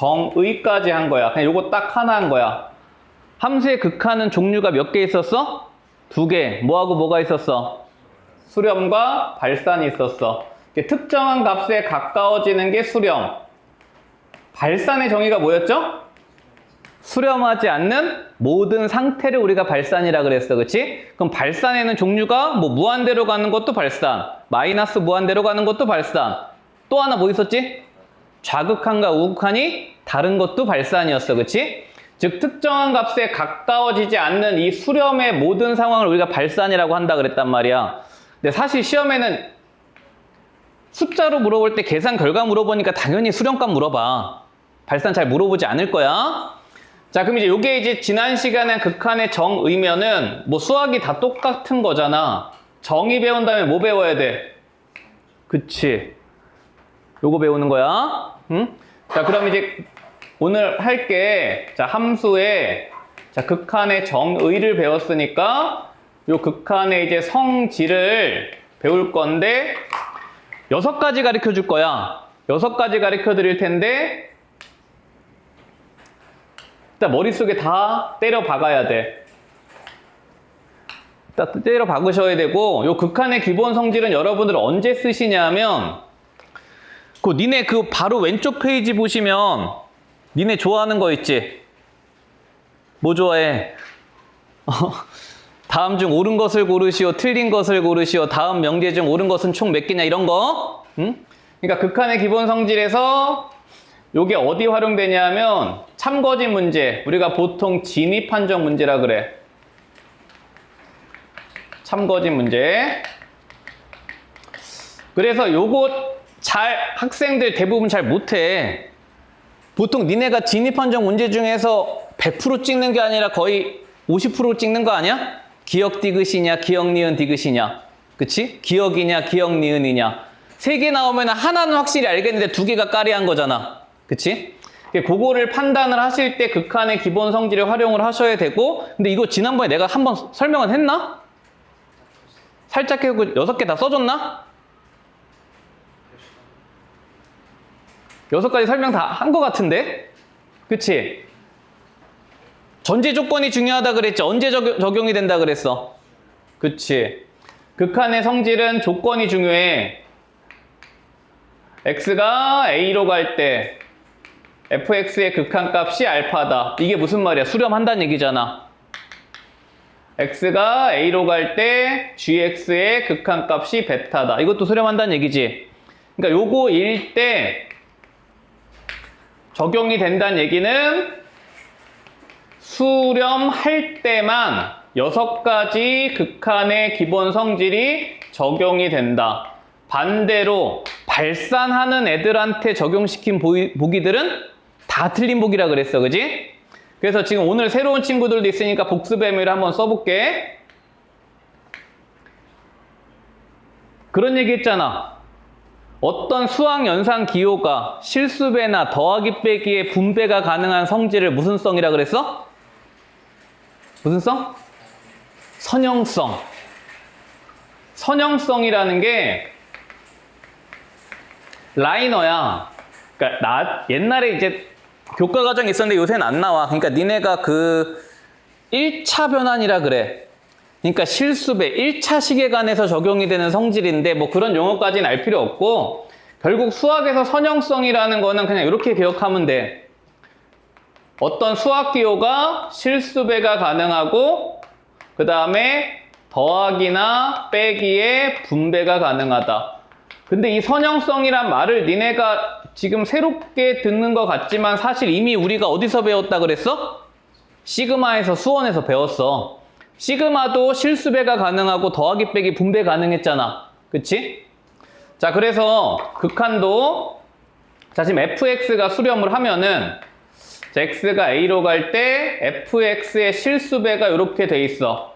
정의까지 한 거야. 그냥 요거 딱 하나 한 거야. 함수의 극한은 종류가 몇 개 있었어? 2개. 뭐하고 뭐가 있었어? 수렴과 발산이 있었어. 특정한 값에 가까워지는 게 수렴. 발산의 정의가 뭐였죠? 수렴하지 않는 모든 상태를 우리가 발산이라 그랬어. 그치? 그럼 발산에는 종류가 뭐 무한대로 가는 것도 발산, 마이너스 무한대로 가는 것도 발산. 또 하나 뭐 있었지? 좌극한과 우극한이 다른 것도 발산이었어. 그치? 즉 특정한 값에 가까워지지 않는 이 수렴의 모든 상황을 우리가 발산이라고 한다 그랬단 말이야. 근데 사실 시험에는 숫자로 물어볼 때 계산 결과 물어보니까 당연히 수렴값 물어봐. 발산 잘 물어보지 않을 거야. 자, 그럼 이제 요게 이제 지난 시간에 극한의 정의면은 뭐 수학이 다 똑같은 거잖아. 정의 배운 다음에 뭐 배워야 돼? 그치. 요거 배우는 거야. 응? 자, 그럼 이제 오늘 할게. 자, 함수의 자, 극한의 정의를 배웠으니까 요 극한의 이제 성질을 배울 건데 6가지 가르쳐 줄 거야. 6가지 가르쳐 드릴 텐데 일단 머릿속에 다 때려 박아야 돼. 일단 때려 박으셔야 되고 요 극한의 기본 성질은 여러분들 언제 쓰시냐면 니네 그 바로 왼쪽 페이지 보시면 니네 좋아하는 거 있지? 뭐 좋아해? 다음 중 옳은 것을 고르시오, 틀린 것을 고르시오, 다음 명제 중 옳은 것은 총 몇 개냐 이런 거. 응? 그러니까 극한의 기본 성질에서 요게 어디 활용되냐면 참거짓 문제, 우리가 보통 진위 판정 문제라 그래. 참거짓 문제. 그래서 요거 학생들 대부분 잘 못해. 보통 니네가 진위 판정 문제 중에서 100% 찍는 게 아니라 거의 50% 찍는 거 아니야? 기억 디귿이냐, 기억 니은 디귿이냐. 그치? 기억이냐, 기억 니은이냐. 3개 나오면 하나는 확실히 알겠는데 2개가 까리한 거잖아. 그치? 그거를 판단을 하실 때 극한의 기본 성질을 활용을 하셔야 되고, 근데 이거 지난번에 내가 한번 설명을 했나? 살짝 해고 6개 다 써줬나? 6가지 설명 다 한 것 같은데? 그치? 전제 조건이 중요하다 그랬지? 언제 적용이 된다 그랬어? 그치? 극한의 성질은 조건이 중요해. x가 a로 갈 때 fx의 극한값이 알파다. 이게 무슨 말이야? 수렴한다는 얘기잖아. x가 a로 갈 때 gx의 극한값이 베타다. 이것도 수렴한다는 얘기지. 그러니까 요거 일 때 적용이 된다는 얘기는 수렴할 때만 6가지 극한의 기본 성질이 적용이 된다. 반대로 발산하는 애들한테 적용시킨 보기들은 다 틀린 보기라 그랬어. 그지? 그래서 지금 오늘 새로운 친구들도 있으니까 복습의 의미를 한번 써볼게. 그런 얘기 했잖아. 어떤 수학 연산 기호가 실수배나 더하기 빼기의 분배가 가능한 성질을 무슨 성이라 그랬어? 무슨 성? 선형성. 선형성이라는 게 라이너야. 그러니까 옛날에 이제 교과 과정이 있었는데 요새는 안 나와. 그러니까 니네가 그 1차 변환이라 그래. 그러니까 실수배, 1차 시계관에서 적용이 되는 성질인데 뭐 그런 용어까지는 알 필요 없고 결국 수학에서 선형성이라는 거는 그냥 이렇게 기억하면 돼. 어떤 수학 기호가 실수배가 가능하고 그 다음에 더하기나 빼기의 분배가 가능하다. 근데 이 선형성이란 말을 니네가 지금 새롭게 듣는 것 같지만 사실 이미 우리가 어디서 배웠다 그랬어? 시그마에서 수원에서 배웠어. 시그마도 실수배가 가능하고 더하기 빼기 분배 가능했잖아. 그치? 자, 그래서 극한도 자 지금 fx가 수렴을 하면은 자, x가 a로 갈 때 fx의 실수배가 이렇게 돼 있어.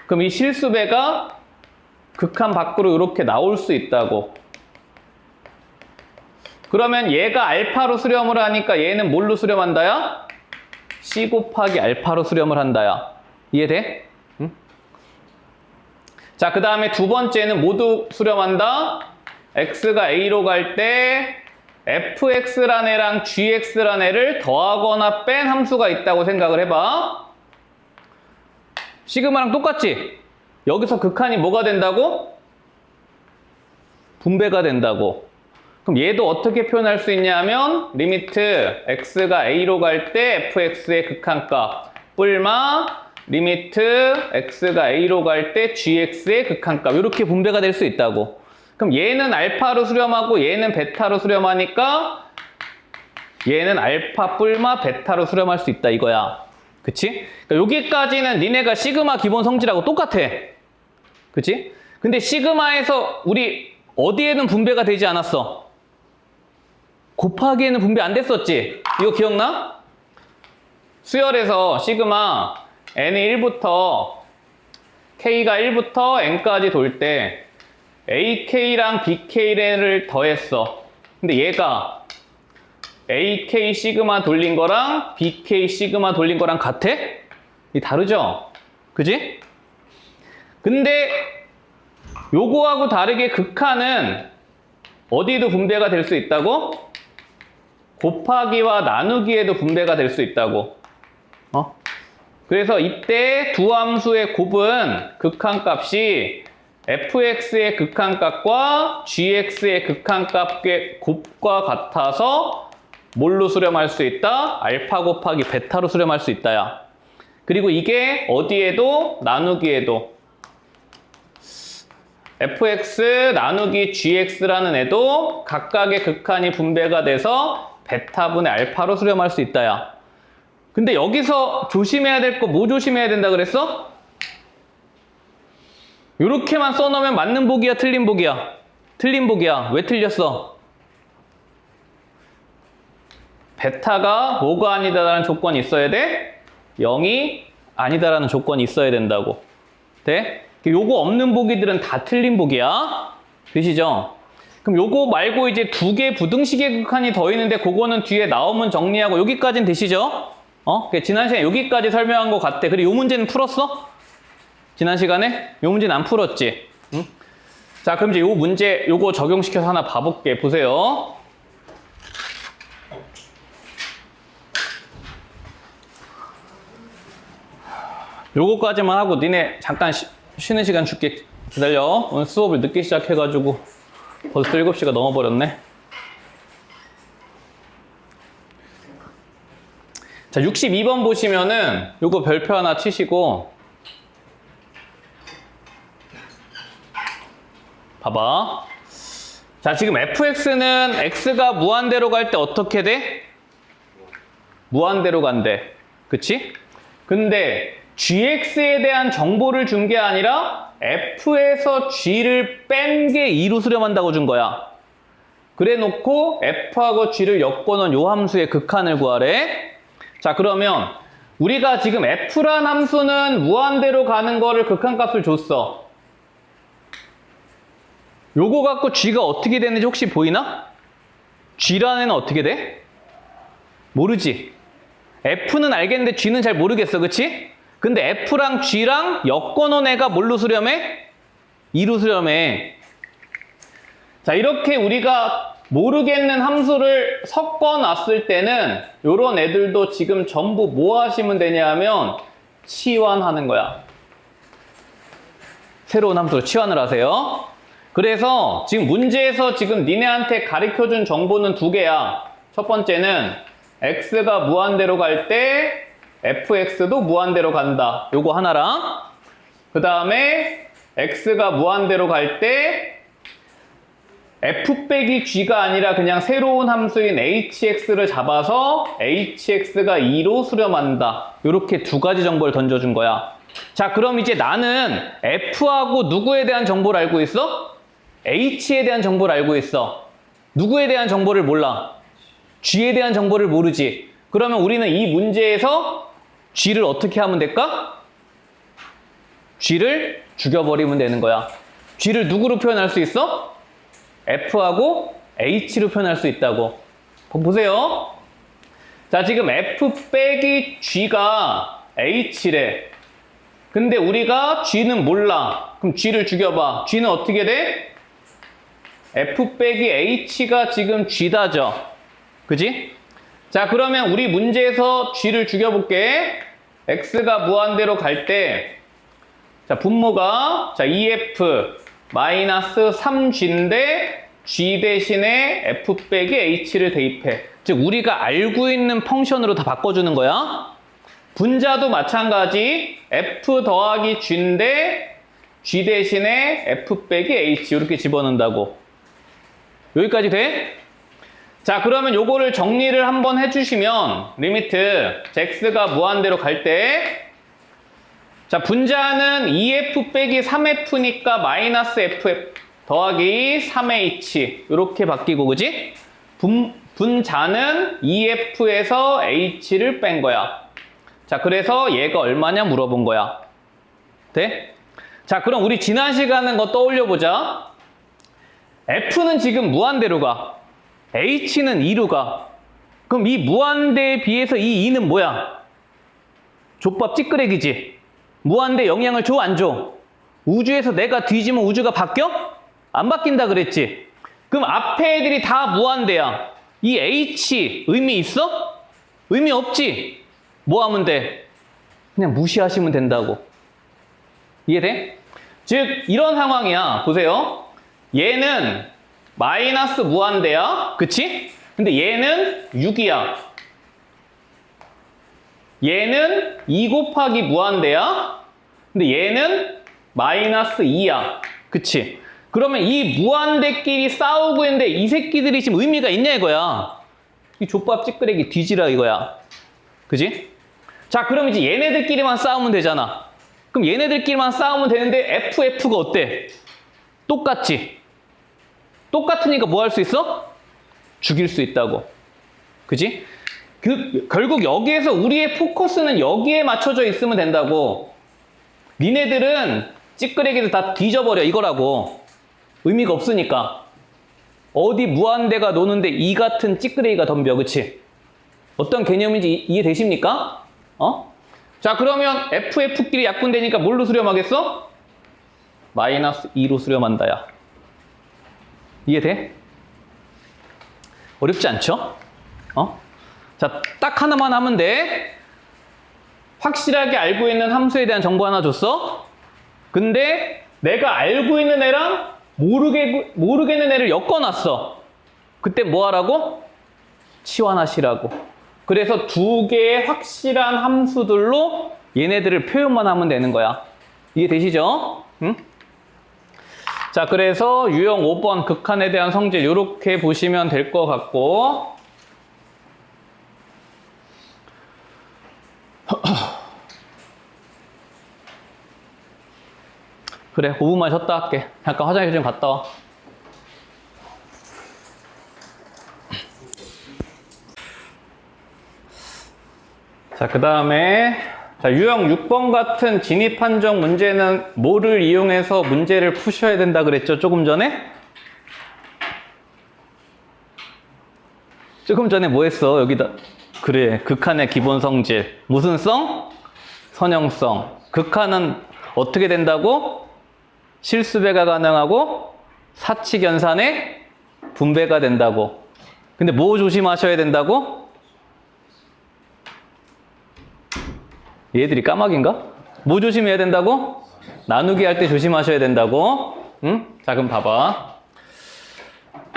그럼 이 실수배가 극한 밖으로 이렇게 나올 수 있다고. 그러면 얘가 알파로 수렴을 하니까 얘는 뭘로 수렴한다야? c 곱하기 알파로 수렴을 한다야. 이해돼? 응? 자, 그 다음에 두 번째는 모두 수렴한다. x가 a로 갈 때 fx란 애랑 gx란 애를 더하거나 뺀 함수가 있다고 생각을 해봐. 시그마랑 똑같지? 여기서 극한이 뭐가 된다고? 분배가 된다고. 그럼 얘도 어떻게 표현할 수 있냐 하면 리미트 x가 a로 갈 때 fx의 극한값 뿔마 리미트 x가 a로 갈 때 gx의 극한값 이렇게 분배가 될 수 있다고. 그럼 얘는 알파로 수렴하고 얘는 베타로 수렴하니까 얘는 알파 뿔마 베타로 수렴할 수 있다 이거야. 그치? 그러니까 여기까지는 니네가 시그마 기본 성질하고 똑같아. 그치? 근데 시그마에서 우리 어디에는 분배가 되지 않았어? 곱하기에는 분배 안 됐었지? 이거 기억나? 수열에서 시그마 n이 1부터 k가 1부터 n까지 돌 때 ak랑 bk를 더했어. 근데 얘가 AK 시그마 돌린 거랑 BK 시그마 돌린 거랑 같아? 이 다르죠? 그지? 근데 요거하고 다르게 극한은 어디도 분배가 될 수 있다고? 곱하기와 나누기에도 분배가 될 수 있다고. 그래서 이때 두 함수의 곱은 극한값이 fx의 극한값과 gx의 극한값의 곱과 같아서 뭘로 수렴할 수 있다? 알파 곱하기 베타로 수렴할 수 있다야. 그리고 이게 어디에도 나누기에도 fx 나누기 gx라는 애도 각각의 극한이 분배가 돼서 베타분의 알파로 수렴할 수 있다야. 근데 여기서 조심해야 될 거 뭐 조심해야 된다 그랬어? 요렇게만 써놓으면 맞는 복이야 틀린 복이야? 틀린 복이야. 왜 틀렸어? 베타가 뭐가 아니다라는 조건이 있어야 돼? 0이 아니다라는 조건이 있어야 된다고. 돼? 요거 없는 보기들은 다 틀린 보기야. 되시죠? 그럼 요거 말고 이제 두 개 부등식의 극한이 더 있는데 그거는 뒤에 나오면 정리하고 여기까지는 되시죠? 지난 시간에 여기까지 설명한 것 같아. 그리고 요 문제는 풀었어? 지난 시간에? 요 문제는 안 풀었지? 응? 자, 그럼 이제 요 문제 요거 적용시켜서 하나 봐볼게. 보세요. 요거까지만 하고 니네 잠깐 쉬는 시간 줄게. 기다려. 오늘 수업을 늦게 시작해가지고 벌써 7시가 넘어버렸네. 자, 62번 보시면은 요거 별표 하나 치시고 봐봐. 자, 지금 fx는 x가 무한대로 갈 때 어떻게 돼? 무한대로 간대. 그치? 근데 gx에 대한 정보를 준 게 아니라 f에서 g를 뺀 게 2로 수렴한다고 준 거야. 그래 놓고 f하고 g를 엮어놓은 요 함수의 극한을 구하래. 자, 그러면 우리가 지금 f란 함수는 무한대로 가는 거를 극한값을 줬어. 요거 갖고 g가 어떻게 되는지 혹시 보이나? g라는 애는 어떻게 돼? 모르지. f는 알겠는데 g는 잘 모르겠어. 그치? 근데 f랑 g랑 엮어놓은 애가 뭘로 수렴해? 2로 수렴해. 자, 이렇게 우리가 모르겠는 함수를 섞어놨을 때는 요런 애들도 지금 전부 뭐 하시면 되냐 하면 치환하는 거야. 새로운 함수로 치환을 하세요. 그래서 지금 문제에서 지금 니네한테 가르쳐준 정보는 두 개야. 첫 번째는 x가 무한대로 갈 때 fx도 무한대로 간다. 요거 하나랑 그 다음에 x가 무한대로 갈 때 f 빼기 g가 아니라 그냥 새로운 함수인 hx를 잡아서 hx가 2로 수렴한다. 요렇게 두 가지 정보를 던져준 거야. 자, 그럼 이제 나는 f하고 누구에 대한 정보를 알고 있어? h에 대한 정보를 알고 있어. 누구에 대한 정보를 몰라? g에 대한 정보를 모르지. 그러면 우리는 이 문제에서 g를 어떻게 하면 될까? g를 죽여버리면 되는 거야. g를 누구로 표현할 수 있어? f하고 h로 표현할 수 있다고. 보세요. 자, 지금 f 빼기 g가 h래. 근데 우리가 g는 몰라. 그럼 g를 죽여봐. g는 어떻게 돼? F 빼기 H가 지금 G다죠. 그지? 자, 그러면 우리 문제에서 G를 죽여볼게. X가 무한대로 갈 때, 자, 분모가, 자, 2F 마이너스 3G인데, G 대신에 F 빼기 H를 대입해. 즉, 우리가 알고 있는 펑션으로 다 바꿔주는 거야. 분자도 마찬가지, F 더하기 G인데, G 대신에 F 빼기 H 이렇게 집어넣는다고. 여기까지 돼? 자, 그러면 요거를 정리를 한번 해주시면 리미트 x가 무한대로 갈 때, 자, 분자는 2f 빼기 3f니까 마이너스 f 더하기 3h 이렇게 바뀌고, 그지? 분자는 2f에서 h를 뺀 거야. 자, 그래서 얘가 얼마냐 물어본 거야. 돼? 자, 그럼 우리 지난 시간에 거 떠올려 보자. f는 지금 무한대로 가. h는 2로 가. 그럼 이 무한대에 비해서 이 2는 뭐야? 족밥 찌끄레기지. 무한대 영향을 줘, 안 줘? 우주에서 내가 뒤지면 우주가 바뀌어? 안 바뀐다 그랬지. 그럼 앞에 애들이 다 무한대야. 이 h 의미 있어? 의미 없지. 뭐 하면 돼? 그냥 무시하시면 된다고. 이해돼? 즉 이런 상황이야. 보세요. 얘는 마이너스 무한대야. 그치? 근데 얘는 6이야. 얘는 2 곱하기 무한대야. 근데 얘는 마이너스 2야. 그치? 그러면 이 무한대끼리 싸우고 있는데 이 새끼들이 지금 의미가 있냐 이거야. 이 족밥 찌끄레기 뒤지라 이거야. 그지? 자, 그럼 이제 얘네들끼리만 싸우면 되잖아. 그럼 얘네들끼리만 싸우면 되는데 FF가 어때? 똑같지? 똑같으니까 뭐 할 수 있어? 죽일 수 있다고. 그지? 결국 여기에서 우리의 포커스는 여기에 맞춰져 있으면 된다고. 니네들은 찌끄레기들 다 뒤져버려 이거라고. 의미가 없으니까. 어디 무한대가 노는데 이 같은 찌끄레기가 덤벼. 그치? 어떤 개념인지 이해되십니까? 자, 그러면 FF끼리 약분되니까 뭘로 수렴하겠어? 마이너스 2로 수렴한다, 야. 이해돼? 어렵지 않죠? 자, 딱 하나만 하면 돼. 확실하게 알고 있는 함수에 대한 정보 하나 줬어. 근데 내가 알고 있는 애랑 모르겠는 애를 엮어놨어. 그때 뭐 하라고? 치환하시라고. 그래서 두 개의 확실한 함수들로 얘네들을 표현만 하면 되는 거야. 이해되시죠? 응? 자, 그래서 유형 5번 극한에 대한 성질 이렇게 보시면 될 것 같고, 그래, 5분만 쉬었다 할게. 잠깐 화장실 좀 갔다 와. 자, 그 다음에 유형 6번 같은 진입 판정 문제는 뭐를 이용해서 문제를 푸셔야 된다 그랬죠? 조금 전에? 조금 전에 뭐 했어? 여기다. 그래, 극한의 기본 성질. 무슨 성? 선형성. 극한은 어떻게 된다고? 실수배가 가능하고 사칙연산의 분배가 된다고. 근데 뭐 조심하셔야 된다고? 얘들이 까마귀인가? 뭐 조심해야 된다고? 나누기 할 때 조심하셔야 된다고. 응? 자, 그럼 봐봐.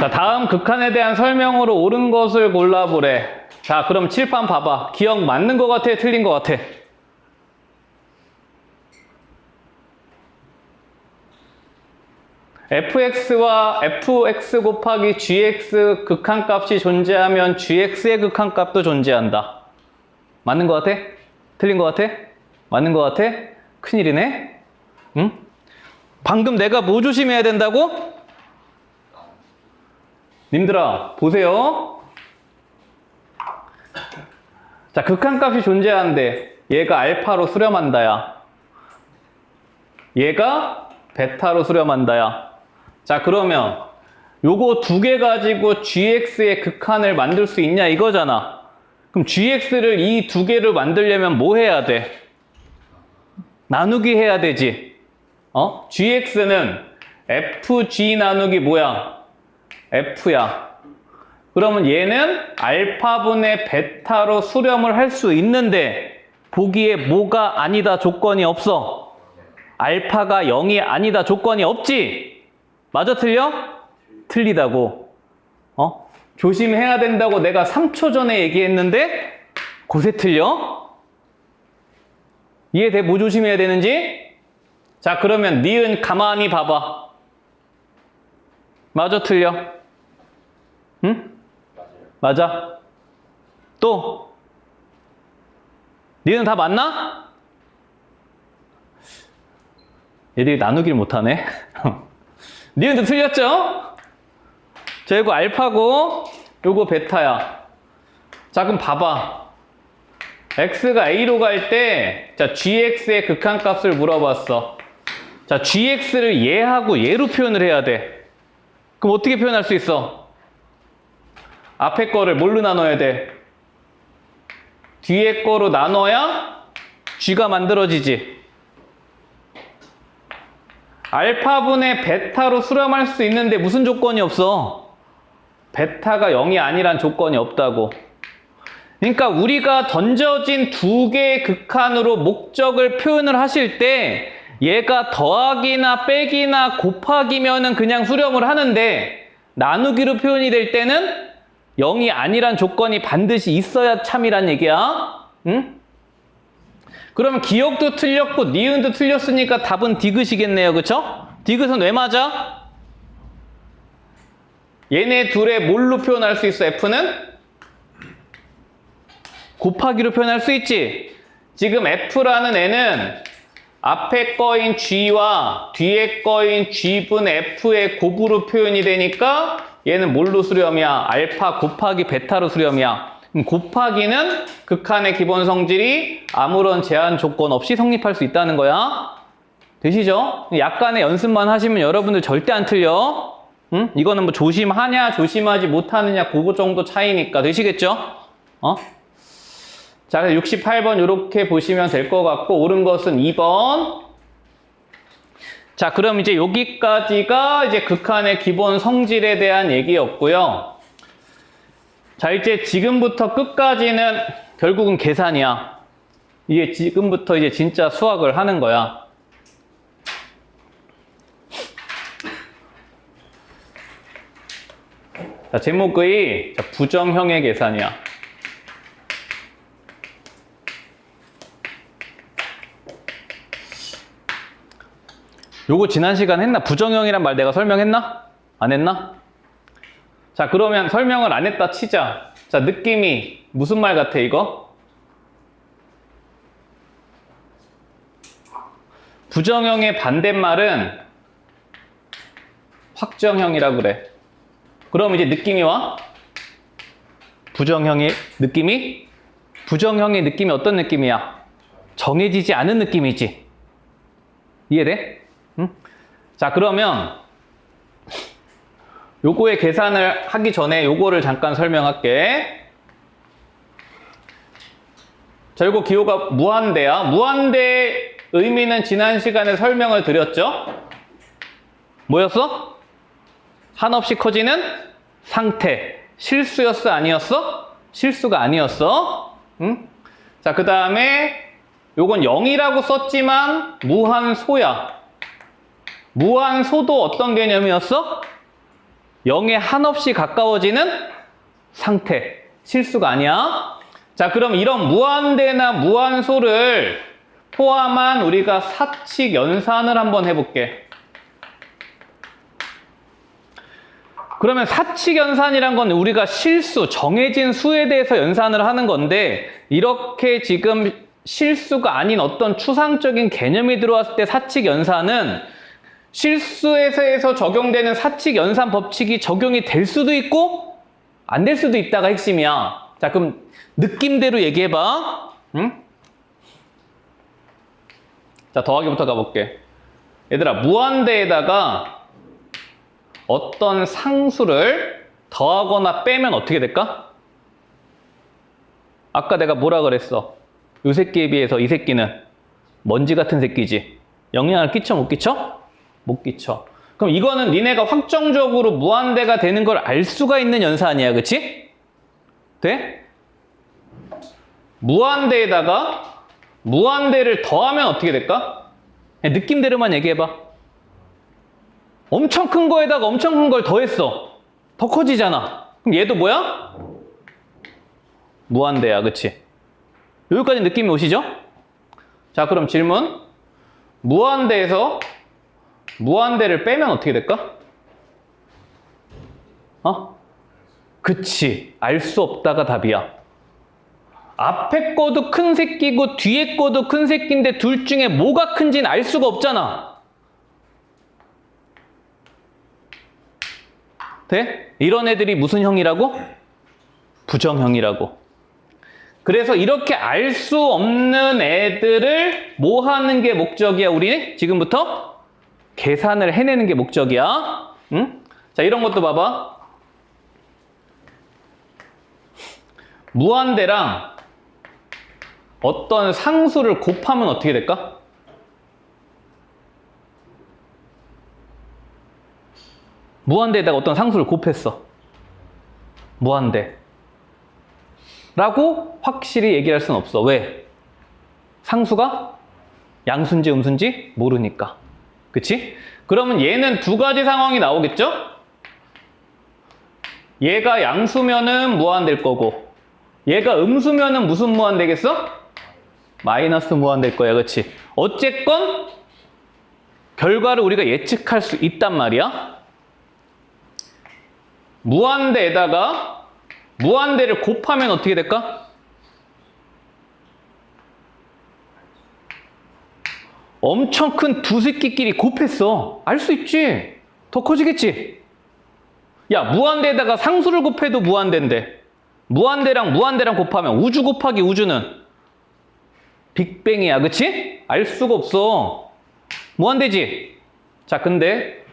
자, 다음 극한에 대한 설명으로 옳은 것을 골라보래. 자, 그럼 칠판 봐봐. 기억 맞는 것 같아? 틀린 것 같아? fx와 fx 곱하기 gx 극한값이 존재하면 gx의 극한값도 존재한다. 맞는 것 같아? 틀린 것 같아? 맞는 것 같아? 큰일이네? 응? 방금 내가 뭐 조심해야 된다고? 님들아, 보세요. 자, 극한값이 존재하는데 얘가 알파로 수렴한다야. 얘가 베타로 수렴한다야. 자, 그러면 요거 두 개 가지고 gx의 극한을 만들 수 있냐 이거잖아. 그럼 gx를 이 두 개를 만들려면 뭐 해야 돼? 나누기 해야 되지. gx는 fg 나누기 뭐야? F야. 그러면 얘는 알파분의 베타로 수렴을 할 수 있는데 보기에 뭐가 아니다 조건이 없어. 알파가 0이 아니다 조건이 없지. 맞아 틀려? 틀리다고. 조심해야 된다고 내가 3초 전에 얘기했는데 곳에 틀려? 이해돼? 뭐 조심해야 되는지? 자, 그러면 니은 가만히 봐봐. 맞아 틀려? 응? 맞아. 또? 니은 다 맞나? 얘들이 나누기를 못하네. 니은도 틀렸죠? 자, 이거 알파고 요거 베타야. 자, 그럼 봐봐. x가 a로 갈 때 자, gx의 극한값을 물어봤어. 자, gx를 얘하고 얘로 표현을 해야 돼. 그럼 어떻게 표현할 수 있어? 앞에 거를 뭘로 나눠야 돼? 뒤에 거로 나눠야 g가 만들어지지. 알파분의 베타로 수렴할 수 있는데 무슨 조건이 없어? 베타가 0이 아니란 조건이 없다고. 그러니까 우리가 던져진 두 개의 극한으로 목적을 표현을 하실 때 얘가 더하기나 빼기나 곱하기면은 그냥 수렴을 하는데 나누기로 표현이 될 때는 0이 아니란 조건이 반드시 있어야 참이란 얘기야. 응? 그러면 기억도 틀렸고 니은도 틀렸으니까 답은 디귿이겠네요. 그쵸? 디귿은 왜 맞아? 얘네 둘의 뭘로 표현할 수 있어? F는? 곱하기로 표현할 수 있지. 지금 F라는 애는 앞에 거인 G와 뒤에 거인 G분 F의 곱으로 표현이 되니까 얘는 뭘로 수렴이야? 알파 곱하기 베타로 수렴이야. 그럼 곱하기는 극한의 기본 성질이 아무런 제한 조건 없이 성립할 수 있다는 거야. 되시죠? 약간의 연습만 하시면 여러분들 절대 안 틀려. 응? 이거는 뭐 조심하냐 조심하지 못하느냐 그거 정도 차이니까. 되시겠죠? 자, 68번 이렇게 보시면 될 것 같고 옳은 것은 2번. 자, 그럼 이제 여기까지가 이제 극한의 기본 성질에 대한 얘기였고요. 자, 이제 지금부터 끝까지는 결국은 계산이야. 이게 지금부터 이제 진짜 수학을 하는 거야. 자, 제목의 부정형의 계산이야. 요거 지난 시간 했나? 부정형이란 말 내가 설명했나? 안 했나? 자, 그러면 설명을 안 했다 치자. 자, 느낌이 무슨 말 같아 이거? 부정형의 반대말은 확정형이라 그래. 그럼 이제 느낌이 와? 부정형의 느낌이? 부정형의 느낌이 어떤 느낌이야? 정해지지 않은 느낌이지. 이해돼? 응? 자, 그러면 요거의 계산을 하기 전에 요거를 잠깐 설명할게. 자, 요거 기호가 무한대야. 무한대의 의미는 지난 시간에 설명을 드렸죠? 뭐였어? 한없이 커지는 상태. 실수였어? 아니었어? 실수가 아니었어. 응? 자, 그 다음에 요건 0이라고 썼지만 무한소야. 무한소도 어떤 개념이었어? 0에 한없이 가까워지는 상태. 실수가 아니야. 자, 그럼 이런 무한대나 무한소를 포함한 우리가 사칙 연산을 한번 해볼게. 그러면 사칙 연산이란 건 우리가 실수, 정해진 수에 대해서 연산을 하는 건데 이렇게 지금 실수가 아닌 어떤 추상적인 개념이 들어왔을 때 사칙 연산은 실수에서 적용되는 사칙 연산 법칙이 적용이 될 수도 있고 안 될 수도 있다가 핵심이야. 자, 그럼 느낌대로 얘기해봐. 응? 자, 더하기부터 가볼게. 얘들아, 무한대에다가 어떤 상수를 더하거나 빼면 어떻게 될까? 아까 내가 뭐라 그랬어? 이 새끼에 비해서 이 새끼는 먼지 같은 새끼지. 영향을 끼쳐 못 끼쳐? 못 끼쳐. 그럼 이거는 니네가 확정적으로 무한대가 되는 걸 알 수가 있는 연사 아니야, 그치? 돼? 무한대에다가 무한대를 더하면 어떻게 될까? 그냥 느낌대로만 얘기해봐. 엄청 큰 거에다가 엄청 큰 걸 더했어. 더 커지잖아. 그럼 얘도 뭐야? 무한대야, 그치? 여기까지 느낌이 오시죠? 자, 그럼 질문. 무한대에서 무한대를 빼면 어떻게 될까? 그치. 알 수 없다가 답이야. 앞에 거도 큰 새끼고 뒤에 거도 큰 새끼인데 둘 중에 뭐가 큰지는 알 수가 없잖아. 돼? 이런 애들이 무슨 형이라고? 부정형이라고. 그래서 이렇게 알 수 없는 애들을 뭐 하는 게 목적이야, 우리? 지금부터? 계산을 해내는 게 목적이야. 응? 자, 이런 것도 봐봐. 무한대랑 어떤 상수를 곱하면 어떻게 될까? 무한대에다가 어떤 상수를 곱했어. 무한대. 라고 확실히 얘기할 수는 없어. 왜? 상수가 양수인지 음수인지 모르니까. 그치? 그러면 얘는 두 가지 상황이 나오겠죠? 얘가 양수면은 무한될 거고, 얘가 음수면은 무슨 무한되겠어? 마이너스 무한될 거야. 그치? 어쨌건 결과를 우리가 예측할 수 있단 말이야. 무한대에다가 무한대를 곱하면 어떻게 될까? 엄청 큰 두 새끼끼리 곱했어. 알 수 있지. 더 커지겠지. 야, 무한대에다가 상수를 곱해도 무한대인데 무한대랑 무한대랑 곱하면 우주 곱하기 우주는 빅뱅이야. 그치? 알 수가 없어. 무한대지. 자, 근데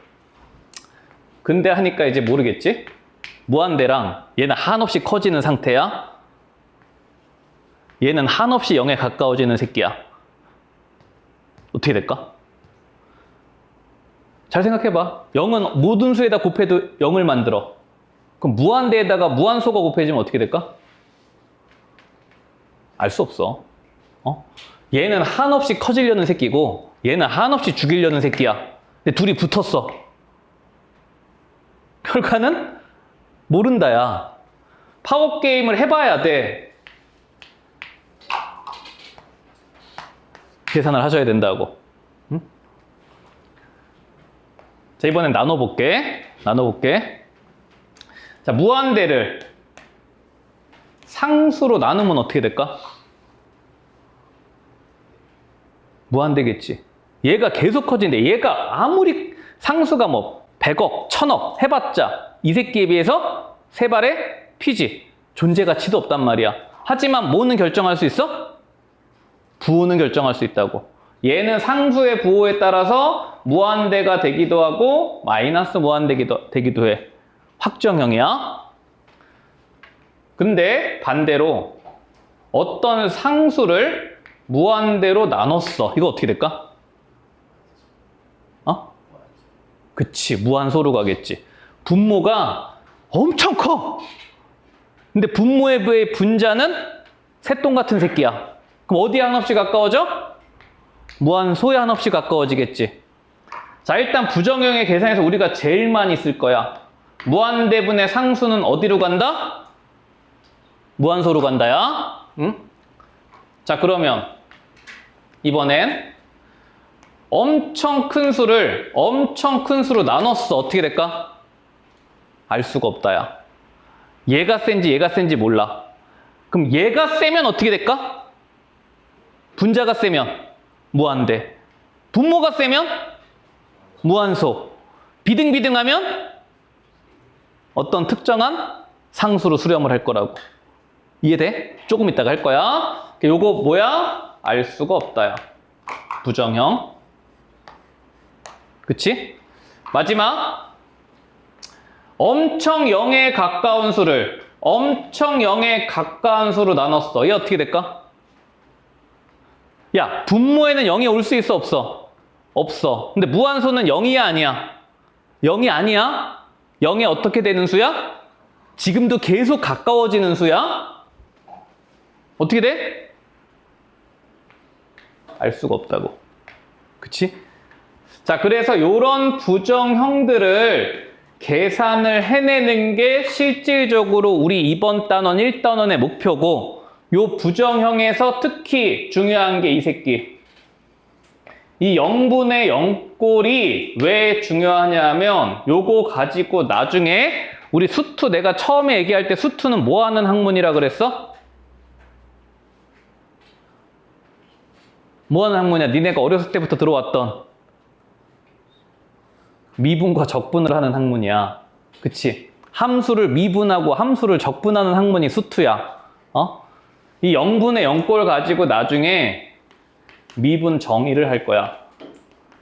하니까 이제 모르겠지? 무한대랑 얘는 한없이 커지는 상태야. 얘는 한없이 0에 가까워지는 새끼야. 어떻게 될까? 잘 생각해봐. 0은 모든 수에다 곱해도 0을 만들어. 그럼 무한대에다가 무한소가 곱해지면 어떻게 될까? 알 수 없어. 얘는 한없이 커지려는 새끼고 얘는 한없이 죽이려는 새끼야. 근데 둘이 붙었어. 결과는 모른다야. 파워게임을 해봐야 돼. 계산을 하셔야 된다고. 응? 자, 이번엔 나눠볼게. 자, 무한대를 상수로 나누면 어떻게 될까? 무한대겠지. 얘가 계속 커지는데 얘가 아무리 상수가 뭐 100억, 1000억 해봤자 이 새끼에 비해서 세 발의 피지. 존재 가치도 없단 말이야. 하지만 뭐는 결정할 수 있어? 부호는 결정할 수 있다고. 얘는 상수의 부호에 따라서 무한대가 되기도 하고 마이너스 무한대기도 해. 확정형이야. 근데 반대로 어떤 상수를 무한대로 나눴어. 이거 어떻게 될까? 그치. 무한소로 가겠지. 분모가 엄청 커. 근데 분모에 비해 분자는 새똥 같은 새끼야. 그럼 어디에 한없이 가까워져? 무한소에 한없이 가까워지겠지. 자, 일단 부정형의 계산에서 우리가 제일 많이 쓸 거야. 무한대분의 상수는 어디로 간다? 무한소로 간다야. 응? 자, 그러면 이번엔 엄청 큰 수를 엄청 큰 수로 나눴어. 어떻게 될까? 알 수가 없다야. 얘가 센지 얘가 센지 몰라. 그럼 얘가 세면 어떻게 될까? 분자가 세면 무한대. 분모가 세면 무한소. 비등비등하면 어떤 특정한 상수로 수렴을 할 거라고. 이해돼? 조금 이따가 할 거야. 요거 뭐야? 알 수가 없다야. 부정형. 그치? 마지막. 엄청 0에 가까운 수를 엄청 0에 가까운 수로 나눴어. 얘 어떻게 될까? 야, 분모에는 0이 올 수 있어? 없어? 없어. 근데 무한소는 0이야 아니야? 0이 아니야? 0에 어떻게 되는 수야? 지금도 계속 가까워지는 수야? 어떻게 돼? 알 수가 없다고. 그치? 자, 그래서 이런 부정형들을 계산을 해내는 게 실질적으로 우리 이번 단원 1단원의 목표고, 요 부정형에서 특히 중요한 게 이 새끼. 이 0분의 0꼴이 왜 중요하냐면 요거 가지고 나중에 우리 수투, 내가 처음에 얘기할 때 수투는 뭐 하는 학문이라 그랬어? 뭐 하는 학문이야? 니네가 어렸을 때부터 들어왔던 미분과 적분을 하는 학문이야. 그치? 함수를 미분하고 함수를 적분하는 학문이 수투야. 이 0분의 0꼴 가지고 나중에 미분 정의를 할 거야.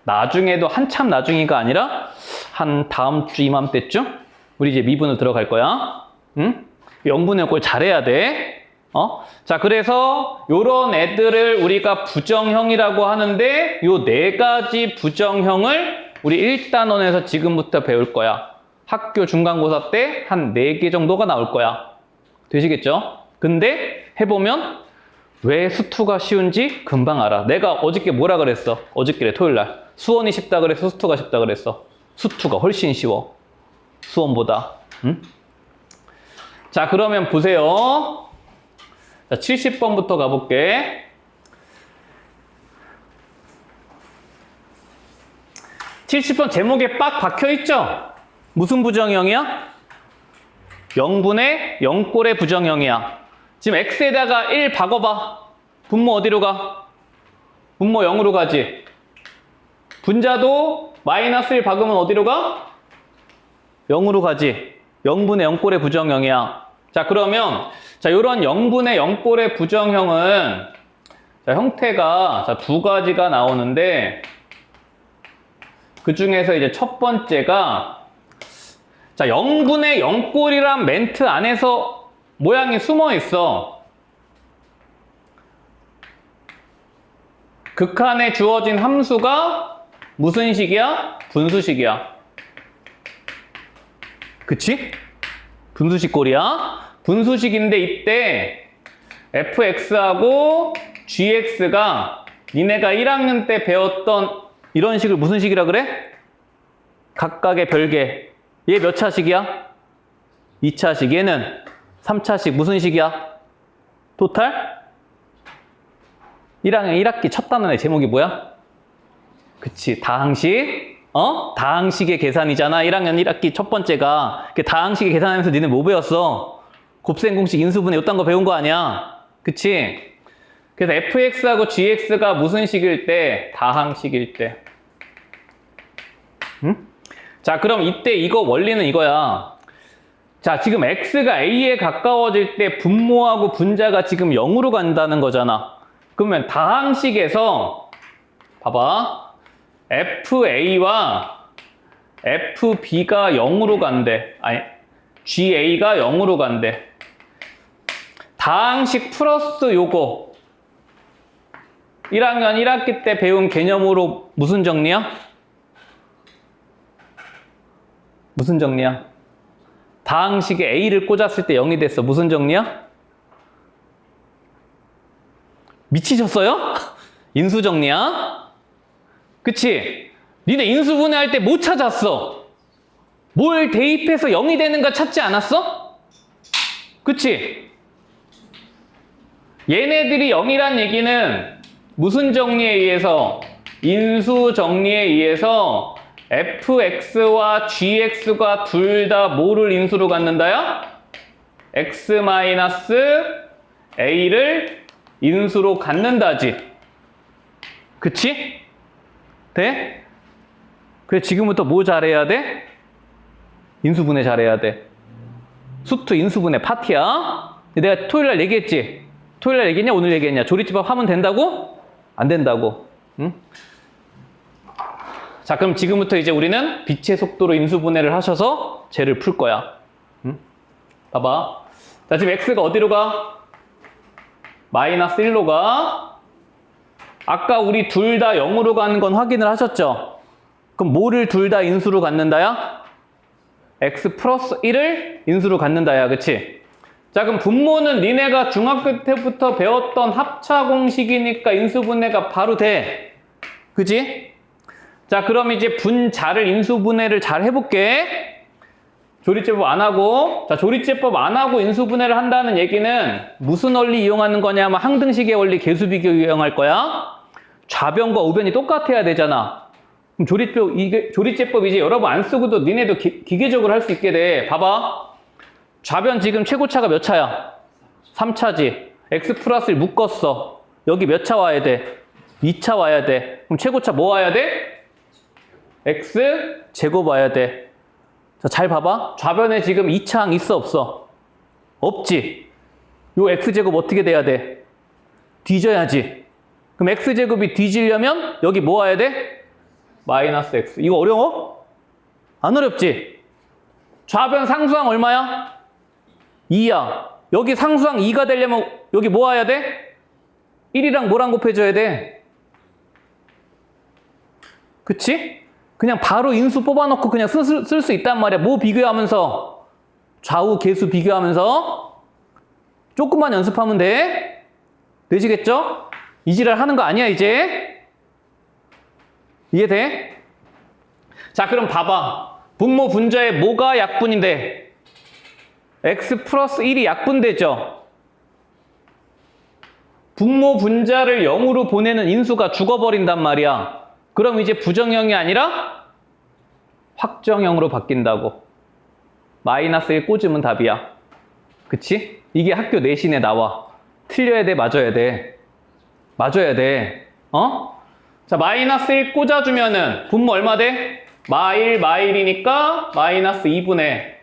나중에도 한참 나중이가 아니라 한 다음 주 이맘때쯤 우리 이제 미분을 들어갈 거야. 응? 0분의 0꼴 잘해야 돼. 자, 그래서 요런 애들을 우리가 부정형이라고 하는데 요 네 가지 부정형을 우리 1단원에서 지금부터 배울 거야. 학교 중간고사 때 한 4개 정도가 나올 거야. 되시겠죠? 근데 해보면 왜 수투가 쉬운지 금방 알아. 내가 어저께 뭐라 그랬어? 어저께 토요일날. 수원이 쉽다 그랬어? 수투가 쉽다 그랬어? 수투가 훨씬 쉬워. 수원보다. 응? 자, 그러면 보세요. 자, 70번부터 가볼게. 70번 제목에 빡 박혀있죠? 무슨 부정형이야? 0분의 0꼴의 부정형이야. 지금 x에다가 1 박아봐. 분모 어디로 가? 분모 0으로 가지. 분자도 마이너스 1 박으면 어디로 가? 0으로 가지. 0분의 0꼴의 부정형이야. 자, 그러면 자, 요런 0분의 0꼴의 부정형은 자, 형태가 자, 두 가지가 나오는데 그 중에서 이제 첫 번째가 자, 0분의 0꼴이란 멘트 안에서 모양이 숨어 있어. 극한에 주어진 함수가 무슨 식이야? 분수식이야. 그치? 분수식 꼴이야. 분수식인데 이때 fx하고 gx가 니네가 1학년 때 배웠던 이런 식을 무슨 식이라 그래? 각각의 별개. 얘 몇 차식이야? 2차식. 얘는 3차식. 무슨 식이야? 토탈? 1학년 1학기 첫 단원의 제목이 뭐야? 그치, 다항식. 다항식의 계산이잖아. 1학년 1학기 첫 번째가. 다항식의 계산하면서 니네 뭐 배웠어? 곱셈 공식, 인수분해 이딴 거 배운 거 아니야? 그치? 그래서 fx하고 gx가 무슨 식일 때? 다항식일 때. 응? 자, 그럼 이때 이거 원리는 이거야. 자, 지금 x가 a에 가까워질 때 분모하고 분자가 지금 0으로 간다는 거잖아. 그러면 다항식에서 봐봐. fa와 fb가 0으로 간대. 아니, ga가 0으로 간대. 다항식 플러스 요거 1학년 1학기 때 배운 개념으로 무슨 정리야? 무슨 정리야? 다항식에 a를 꽂았을 때 0이 됐어. 무슨 정리야? 미치셨어요? 인수정리야? 그치? 니네 인수분해할 때 뭐 찾았어? 뭘 대입해서 0이 되는가 찾지 않았어? 그치? 얘네들이 0이란 얘기는 무슨 정리에 의해서? 인수정리에 의해서 fx와 gx가 둘 다 뭐를 인수로 갖는다야? x-a를 인수로 갖는다지. 그치? 돼? 그래, 지금부터 뭐 잘해야 돼? 인수분해 잘해야 돼. 수투 인수분해 파티야. 내가 토요일날 얘기했지? 토요일날 얘기했냐? 오늘 얘기했냐? 조리집합 하면 된다고? 안 된다고. 응? 자, 그럼 지금부터 이제 우리는 빛의 속도로 인수분해를 하셔서 쟤를 풀 거야. 응? 봐봐. 자, 지금 x가 어디로 가? 마이너스 1로 가. 아까 우리 둘 다 0으로 가는 건 확인을 하셨죠? 그럼 뭐를 둘 다 인수로 갖는다야? x 플러스 1을 인수로 갖는다야. 그치? 자, 그럼 분모는 니네가 중학교 때부터 배웠던 합차 공식이니까 인수분해가 바로 돼. 그치? 자, 그럼 이제 분자를 인수분해를 잘 해볼게. 조리제법 안 하고, 자, 조리제법 안 하고 인수분해를 한다는 얘기는 무슨 원리 이용하는 거냐면 항등식의 원리 계수비교 이용할 거야. 좌변과 우변이 똑같아야 되잖아. 그럼 조리제법 이제 여러분 안 쓰고도 니네도 기계적으로 할 수 있게 돼. 봐봐. 좌변 지금 최고차가 몇 차야? 3차지. x 플러스 1 묶었어. 여기 몇 차 와야 돼? 2차 와야 돼. 그럼 최고차 뭐 와야 돼? x 제곱 와야 돼. 자, 잘 봐봐. 좌변에 지금 2차항 있어 없어? 없지. 요 x제곱 어떻게 돼야 돼? 뒤져야지. 그럼 x제곱이 뒤지려면 여기 뭐 와야 돼? 마이너스 x. 이거 어려워? 안 어렵지? 좌변 상수항 얼마야? 2야. 여기 상수항 2가 되려면 여기 뭐 와야 돼? 1이랑 뭐랑 곱해줘야 돼? 그치? 그냥 바로 인수 뽑아놓고 그냥 쓸 수 있단 말이야. 뭐 비교하면서? 좌우 계수 비교하면서 조금만 연습하면 돼. 되시겠죠? 이 지랄 하는 거 아니야 이제? 이해돼? 자, 그럼 봐봐. 분모 분자에 뭐가 약분인데? x 플러스 1이 약분되죠? 분모 분자를 0으로 보내는 인수가 죽어버린단 말이야. 그럼 이제 부정형이 아니라 확정형으로 바뀐다고. 마이너스 1 꽂으면 답이야. 그치? 이게 학교 내신에 나와. 틀려야 돼, 맞아야 돼? 맞아야 돼. 어? 자, 마이너스 1 꽂아주면은 분모 얼마 돼? 마1, 마1이니까 마이너스 2분의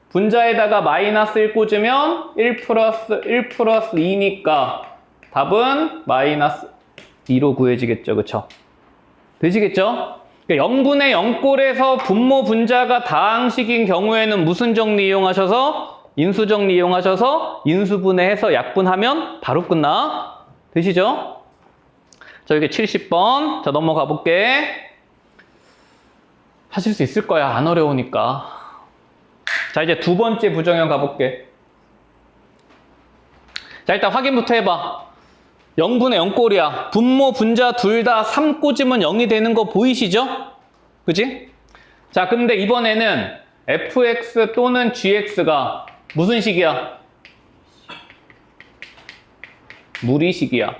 분자에다가 마이너스 1 꽂으면 1 플러스 2니까 답은 마이너스 2로 구해지겠죠. 그쵸? 되시겠죠? 그러니까 0분의 0꼴에서 분모 분자가 다항식인 경우에는 무슨 정리 이용하셔서? 인수 정리 이용하셔서 인수분해해서 약분하면 바로 끝나. 되시죠? 자, 여기 70번. 자, 넘어가 볼게. 하실 수 있을 거야. 안 어려우니까. 자, 이제 두 번째 부정형 가볼게. 자, 일단 확인부터 해봐. 0분의 0꼴이야. 분모, 분자 둘 다 3 꽂으면 0이 되는 거 보이시죠? 그치? 자, 근데 이번에는 fx 또는 gx가 무슨 식이야? 무리식이야.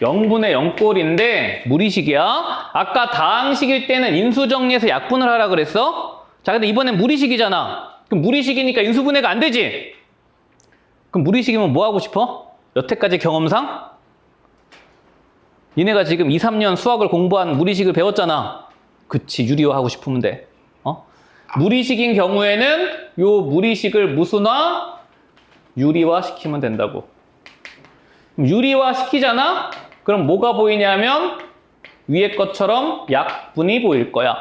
0분의 0꼴인데 무리식이야. 아까 다항식일 때는 인수정리해서 약분을 하라 그랬어? 자, 근데 이번엔 무리식이잖아. 그럼 무리식이니까 인수분해가 안 되지? 그럼 무리식이면 뭐 하고 싶어? 여태까지 경험상? 니네가 지금 2, 3년 수학을 공부한 무리식을 배웠잖아. 그치, 유리화하고 싶으면 돼. 무리식인 경우에는 요 무리식을 무슨화? 유리화 시키면 된다고. 유리화 시키잖아? 그럼 뭐가 보이냐면 위에 것처럼 약분이 보일 거야.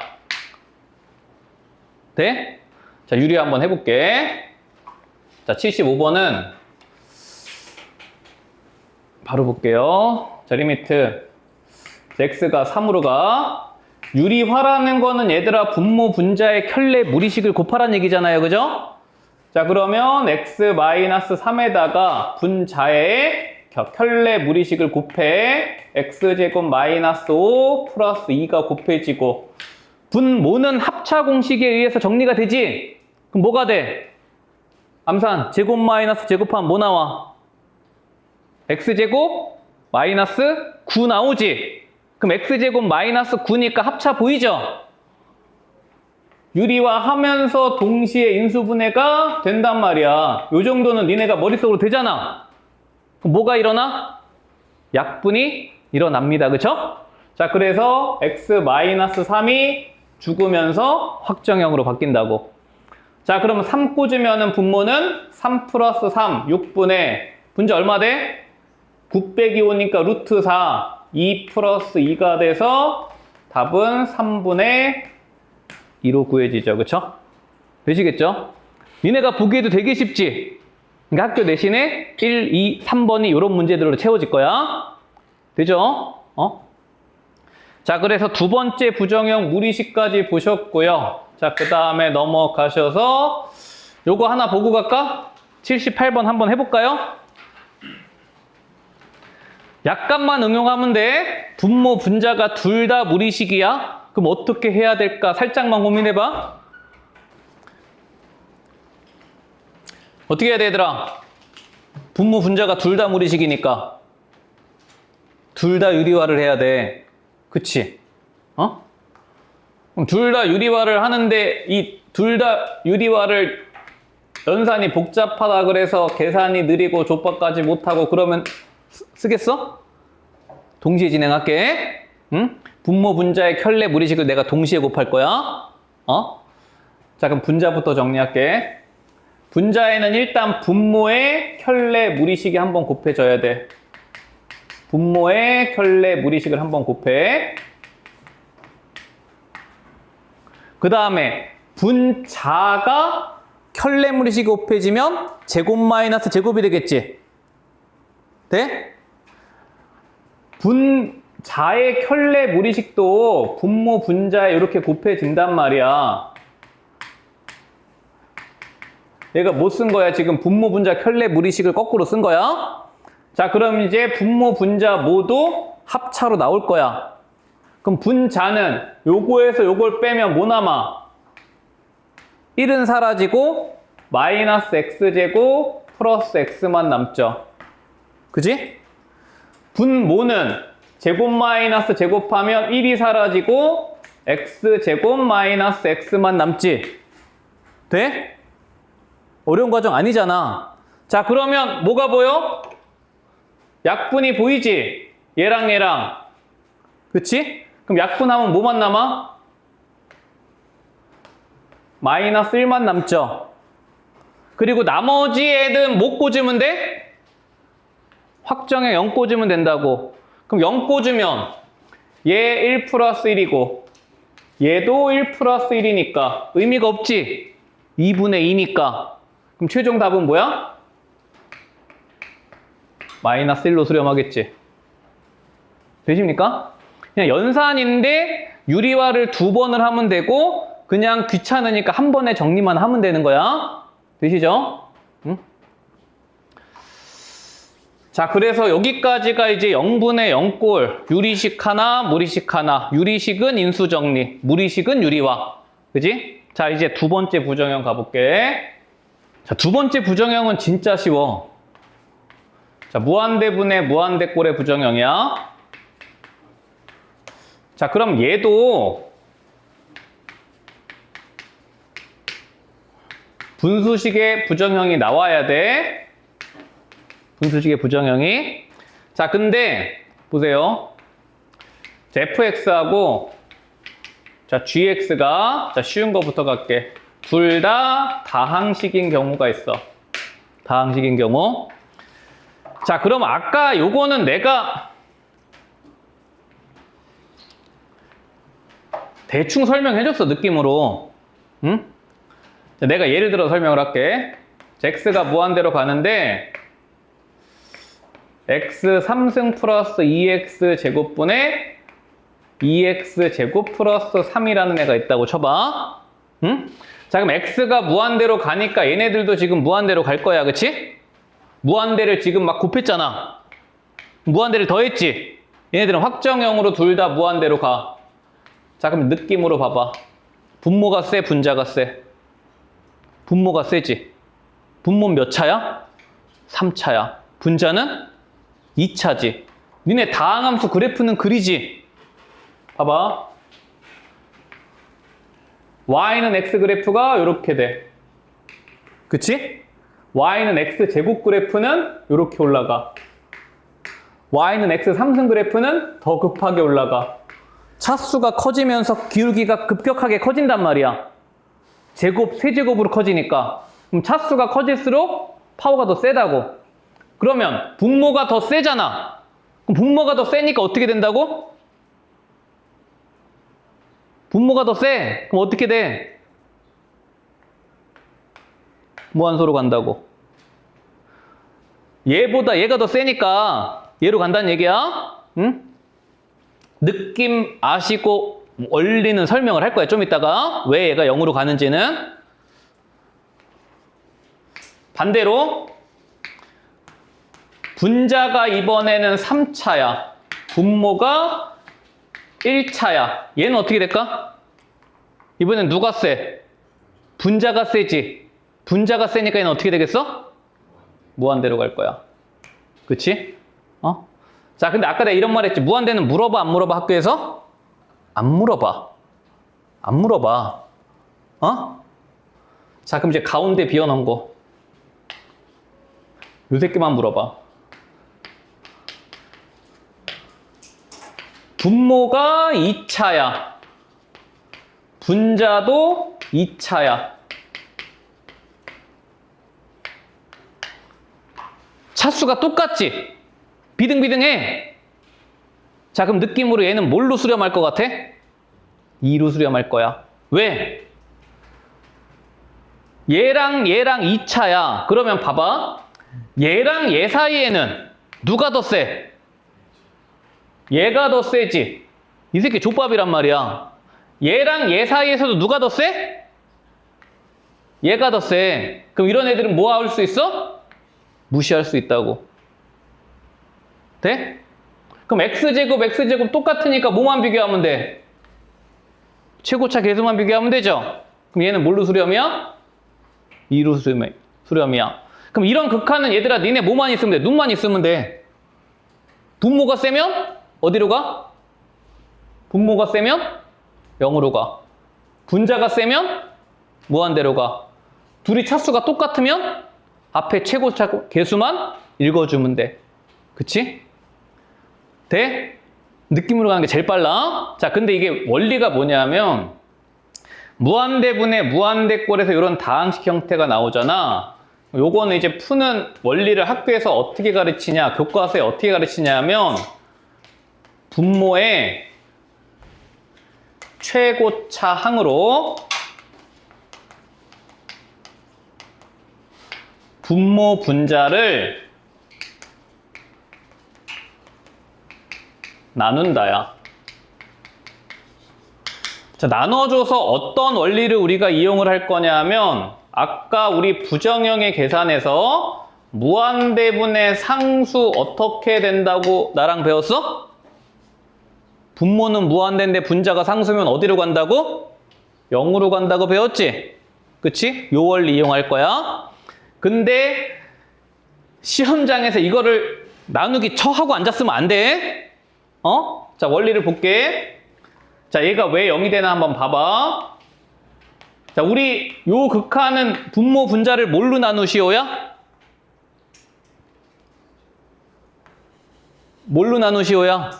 돼? 자, 유리화 한번 해볼게. 자, 75번은 바로 볼게요. 자, 리미트 x가 3으로 가. 유리화라는 거는 얘들아 분모 분자의 켤레 무리식을 곱하라는 얘기잖아요. 그죠? 자, 그러면 x-3에다가 분자의 켤레 무리식을 곱해. x제곱 마이너스 5 플러스 2가 곱해지고 분모는 합차 공식에 의해서 정리가 되지? 그럼 뭐가 돼? 암산 제곱 마이너스 제곱하면 뭐 나와? x제곱 마이너스 9 나오지? 그럼 x제곱 마이너스 9니까 합차 보이죠? 유리화하면서 동시에 인수분해가 된단 말이야. 요 정도는 니네가 머릿속으로 되잖아. 그럼 뭐가 일어나? 약분이 일어납니다. 그쵸? 자, 그래서 x-3이 죽으면서 확정형으로 바뀐다고. 자, 그러면 3 꽂으면은 분모는 3 플러스 3, 6분의 분자 얼마 돼? 9 빼기 5니까 루트 4, 2 플러스 2가 돼서 답은 3분의 2로 구해지죠. 그쵸? 되시겠죠? 니네가 보기에도 되게 쉽지? 그러니까 학교 내신에 1, 2, 3번이 이런 문제들로 채워질 거야. 되죠? 자, 그래서 두 번째 부정형 무리식까지 보셨고요. 자, 그 다음에 넘어가셔서 요거 하나 보고 갈까? 78번 한번 해볼까요? 약간만 응용하면 돼. 분모, 분자가 둘 다 무리식이야. 그럼 어떻게 해야 될까? 살짝만 고민해봐. 어떻게 해야 돼, 얘들아? 분모, 분자가 둘 다 무리식이니까 둘 다 유리화를 해야 돼. 그치? 어? 그럼 둘 다 유리화를 하는데 이 둘 다 유리화를 연산이 복잡하다 그래서 계산이 느리고 족밥까지 못하고 그러면 쓰겠어? 동시에 진행할게. 응? 분모, 분자의 켤레, 무리식을 내가 동시에 곱할 거야. 어? 자, 그럼 분자부터 정리할게. 분자에는 일단 분모의 켤레, 무리식이 한번 곱해져야 돼. 분모의 켤레, 무리식을 한번 곱해. 그 다음에 분자가 켤레, 무리식이 곱해지면 제곱 마이너스 제곱이 되겠지? 돼? 분자의 켤레, 무리식도 분모, 분자에 이렇게 곱해진단 말이야. 얘가 못 쓴 거야. 지금 분모, 분자, 켤레, 무리식을 거꾸로 쓴 거야. 자, 그럼 이제 분모, 분자 모두 합차로 나올 거야. 그럼 분자는 요거에서 요걸 빼면 뭐 남아? 1은 사라지고 마이너스 x제곱 플러스 x만 남죠. 그지? 분모는 제곱 마이너스 제곱하면 1이 사라지고 x제곱 마이너스 x만 남지. 돼? 어려운 과정 아니잖아. 자, 그러면 뭐가 보여? 약분이 보이지? 얘랑 얘랑. 그치? 그럼 약분하면 뭐만 남아? 마이너스 1만 남죠. 그리고 나머지 애는 뭐 꽂으면 돼? 확정에 0 꽂으면 된다고. 그럼 0 꽂으면 얘 1 플러스 1이고 얘도 1 플러스 1이니까 의미가 없지? 2분의 2니까. 그럼 최종 답은 뭐야? 마이너스 1로 수렴하겠지. 되십니까? 그냥 연산인데 유리화를 2번을 하면 되고 그냥 귀찮으니까 한 번에 정리만 하면 되는 거야. 되시죠? 응? 자, 그래서 여기까지가 이제 0분의 0꼴, 유리식 하나, 무리식 하나. 유리식은 인수정리, 무리식은 유리화. 그지? 자, 이제 두 번째 부정형 가볼게. 자, 두 번째 부정형은 진짜 쉬워. 자, 무한대분의 무한대꼴의 부정형이야. 자, 그럼 얘도 분수식의 부정형이 나와야 돼. 분수식의 부정형이. 자, 근데 보세요. 자, fx하고 자, gx가 자, 쉬운 거부터 갈게. 둘 다 다항식인 경우가 있어. 다항식인 경우. 자, 그럼 아까 요거는 내가 대충 설명해줬어, 느낌으로. 응? 자, 내가 예를 들어 설명을 할게. 자, x가 무한대로 가는데 x 3승 플러스 2x 제곱분의 2x 제곱 플러스 3이라는 애가 있다고 쳐봐. 응? 자, 그럼 x가 무한대로 가니까 얘네들도 지금 무한대로 갈 거야, 그치? 무한대를 지금 막 곱했잖아. 무한대를 더했지? 얘네들은 확정형으로 둘 다 무한대로 가. 자, 그럼 느낌으로 봐봐. 분모가 세, 분자가 세? 분모가 세지? 분모는 몇 차야? 3차야. 분자는 2차지. 니네 다항함수 그래프는 그리지? 봐봐. y는 x 그래프가 이렇게 돼. 그치? y는 x 제곱 그래프는 이렇게 올라가. y는 x 3승 그래프는 더 급하게 올라가. 차수가 커지면서 기울기가 급격하게 커진단 말이야. 제곱, 세제곱으로 커지니까. 그럼 차수가 커질수록 파워가 더 세다고. 그러면 분모가 더 세잖아. 그럼 분모가 더 세니까 어떻게 된다고? 분모가 더 세. 그럼 어떻게 돼? 무한소로 간다고. 얘보다 얘가 더 세니까 얘로 간다는 얘기야. 응? 느낌 아시고 원리는 설명을 할 거야. 좀 이따가 왜 얘가 0으로 가는지는. 반대로 분자가 이번에는 3차야. 분모가 1차야. 얘는 어떻게 될까? 이번엔 누가 세? 분자가 세지. 분자가 세니까 얘는 어떻게 되겠어? 무한대로 갈 거야. 그치? 자, 근데 아까 내가 이런 말 했지. 무한대는 물어봐, 안 물어봐, 학교에서? 안 물어봐. 안 물어봐. 자, 그럼 이제 가운데 비워놓은 거. 요 새끼만 물어봐. 분모가 2차야. 분자도 2차야. 차수가 똑같지? 비등비등해. 자, 그럼 느낌으로 얘는 뭘로 수렴할 것 같아? 2로 수렴할 거야. 왜? 얘랑 2차야. 그러면 봐봐. 얘랑 얘 사이에는 누가 더 세? 얘가 더 세지. 이 새끼 족밥이란 말이야. 얘랑 얘 사이에서도 누가 더 세? 얘가 더 세. 그럼 이런 애들은 뭐 할 수 있어? 무시할 수 있다고. 돼? 그럼 x제곱 똑같으니까 뭐만 비교하면 돼? 최고차 계수만 비교하면 되죠? 그럼 얘는 뭘로 수렴이야? 2로 수렴이야. 그럼 이런 극한은 얘들아 니네 뭐만 있으면 돼? 눈만 있으면 돼. 분모가 세면 어디로 가? 분모가 세면 0으로 가. 분자가 세면 무한대로 가. 둘이 차수가 똑같으면 앞에 최고차 계수만 읽어주면 돼. 그치? 돼? 느낌으로 가는 게 제일 빨라. 자, 근데 이게 원리가 뭐냐면 무한대분의 무한대꼴에서 이런 다항식 형태가 나오잖아. 요거는 이제 푸는 원리를 학교에서 어떻게 가르치냐, 교과서에 어떻게 가르치냐면 분모의 최고차 항으로 분모 분자를 나눈다야. 자, 나눠줘서 어떤 원리를 우리가 이용을 할 거냐면 아까 우리 부정형의 계산에서 무한대분의 상수 어떻게 된다고 나랑 배웠어? 분모는 무한대인데 분자가 상수면 어디로 간다고? 0으로 간다고 배웠지? 그치? 요 원리 이용할 거야. 근데 시험장에서 이거를 나누기 처하고 앉았으면 안 돼. 자, 원리를 볼게. 자, 얘가 왜 0이 되나 한번 봐봐. 자, 우리 요 극한은 분모 분자를 뭘로 나누시오야? 뭘로 나누시오야?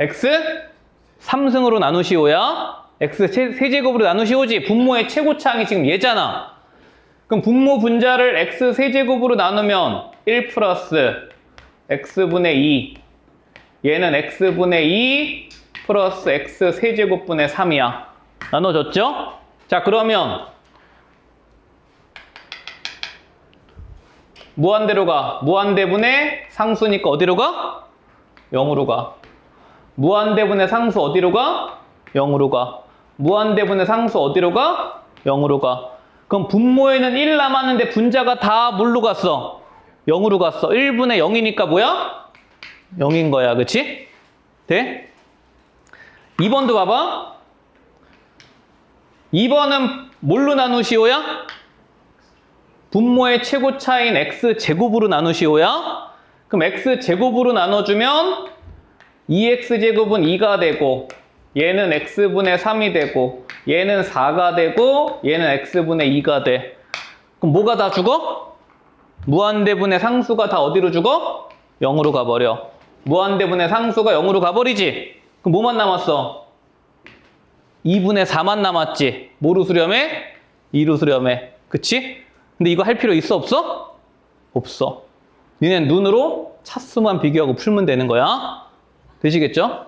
x 3승으로 나누시오야? x 세제곱으로 나누시오지? 분모의 최고차항이 지금 얘잖아. 그럼 분모 분자를 x 세제곱으로 나누면 1 플러스 x분의 2. 얘는 x분의 2 플러스 x 세제곱분의 3이야. 나눠졌죠? 자, 그러면 무한대로 가. 무한대분의 상수니까 어디로 가? 0으로 가. 무한대분의 상수 어디로 가? 0으로 가. 무한대분의 상수 어디로 가? 0으로 가. 그럼 분모에는 1 남았는데 분자가 다 뭘로 갔어? 0으로 갔어. 1분의 0이니까 뭐야? 0인 거야. 그치? 돼? 2번도 봐봐. 2번은 뭘로 나누시오야? 분모의 최고차인 x제곱으로 나누시오야? 그럼 x제곱으로 나눠주면 2x제곱은 2가 되고 얘는 x분의 3이 되고 얘는 4가 되고 얘는 x분의 2가 돼. 그럼 뭐가 다 죽어? 무한대분의 상수가 다 어디로 죽어? 0으로 가버려. 무한대분의 상수가 0으로 가버리지? 그럼 뭐만 남았어? 2분의 4만 남았지? 뭐로 수렴해? 2로 수렴해. 그치? 근데 이거 할 필요 있어 없어? 없어. 니네 눈으로 차수만 비교하고 풀면 되는 거야. 되시겠죠?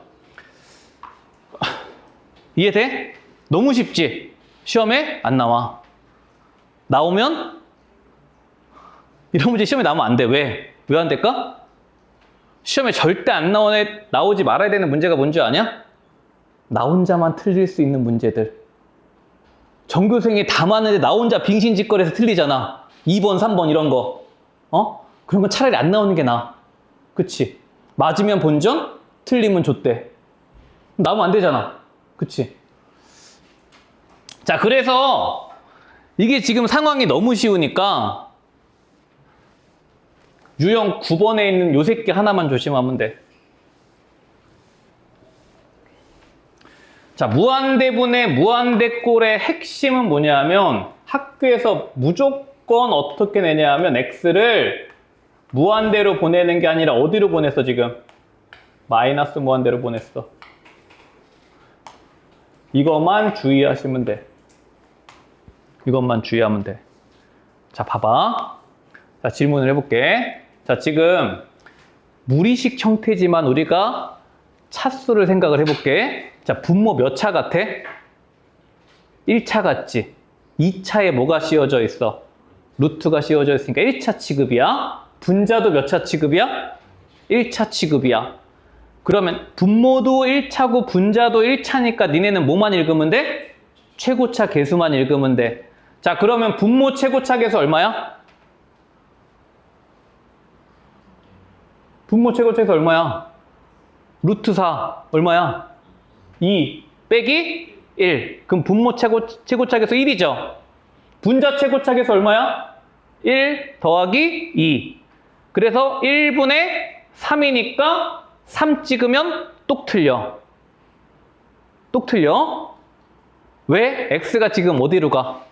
이해돼? 너무 쉽지? 시험에 안 나와. 나오면 이런 문제 시험에 나오면 안 돼. 왜? 왜 안 될까? 시험에 절대 안 나오지 말아야 되는 문제가 뭔지 아냐? 나 혼자만 틀릴 수 있는 문제들. 전교생이 다 많은데 나 혼자 빙신짓거려서 틀리잖아. 2번, 3번 이런 거. 그런 건 차라리 안 나오는 게 나아. 그치? 맞으면 본전, 틀리면 좆대. 나오면 안 되잖아. 그치? 자, 그래서 이게 지금 상황이 너무 쉬우니까 유형 9번에 있는 요 새끼 하나만 조심하면 돼. 자, 무한대분의 무한대꼴의 핵심은 뭐냐면 학교에서 무조건 어떻게 내냐 하면 x를 무한대로 보내는 게 아니라 어디로 보냈어 지금? 마이너스 무한대로 보냈어. 이것만 주의하시면 돼. 이것만 주의하면 돼. 자, 봐봐. 자, 질문을 해볼게. 자, 지금 무리식 형태지만 우리가 차수를 생각을 해볼게. 자, 분모 몇 차 같아? 1차 같지? 2차에 뭐가 씌워져 있어? 루트가 씌워져 있으니까 1차 취급이야. 분자도 몇 차 취급이야? 1차 취급이야. 그러면 분모도 1차고 분자도 1차니까 니네는 뭐만 읽으면 돼? 최고차 계수만 읽으면 돼. 자, 그러면 분모 최고차 계수 얼마야? 분모 최고차 계수 얼마야? 루트 4 얼마야? 2 빼기 1. 그럼 분모 최고차 계수 1이죠. 분자 최고차 계수 얼마야? 1 더하기 2. 그래서 1분의 3이니까 3 찍으면 똑 틀려. 똑 틀려. 왜? x가 지금 어디로 가?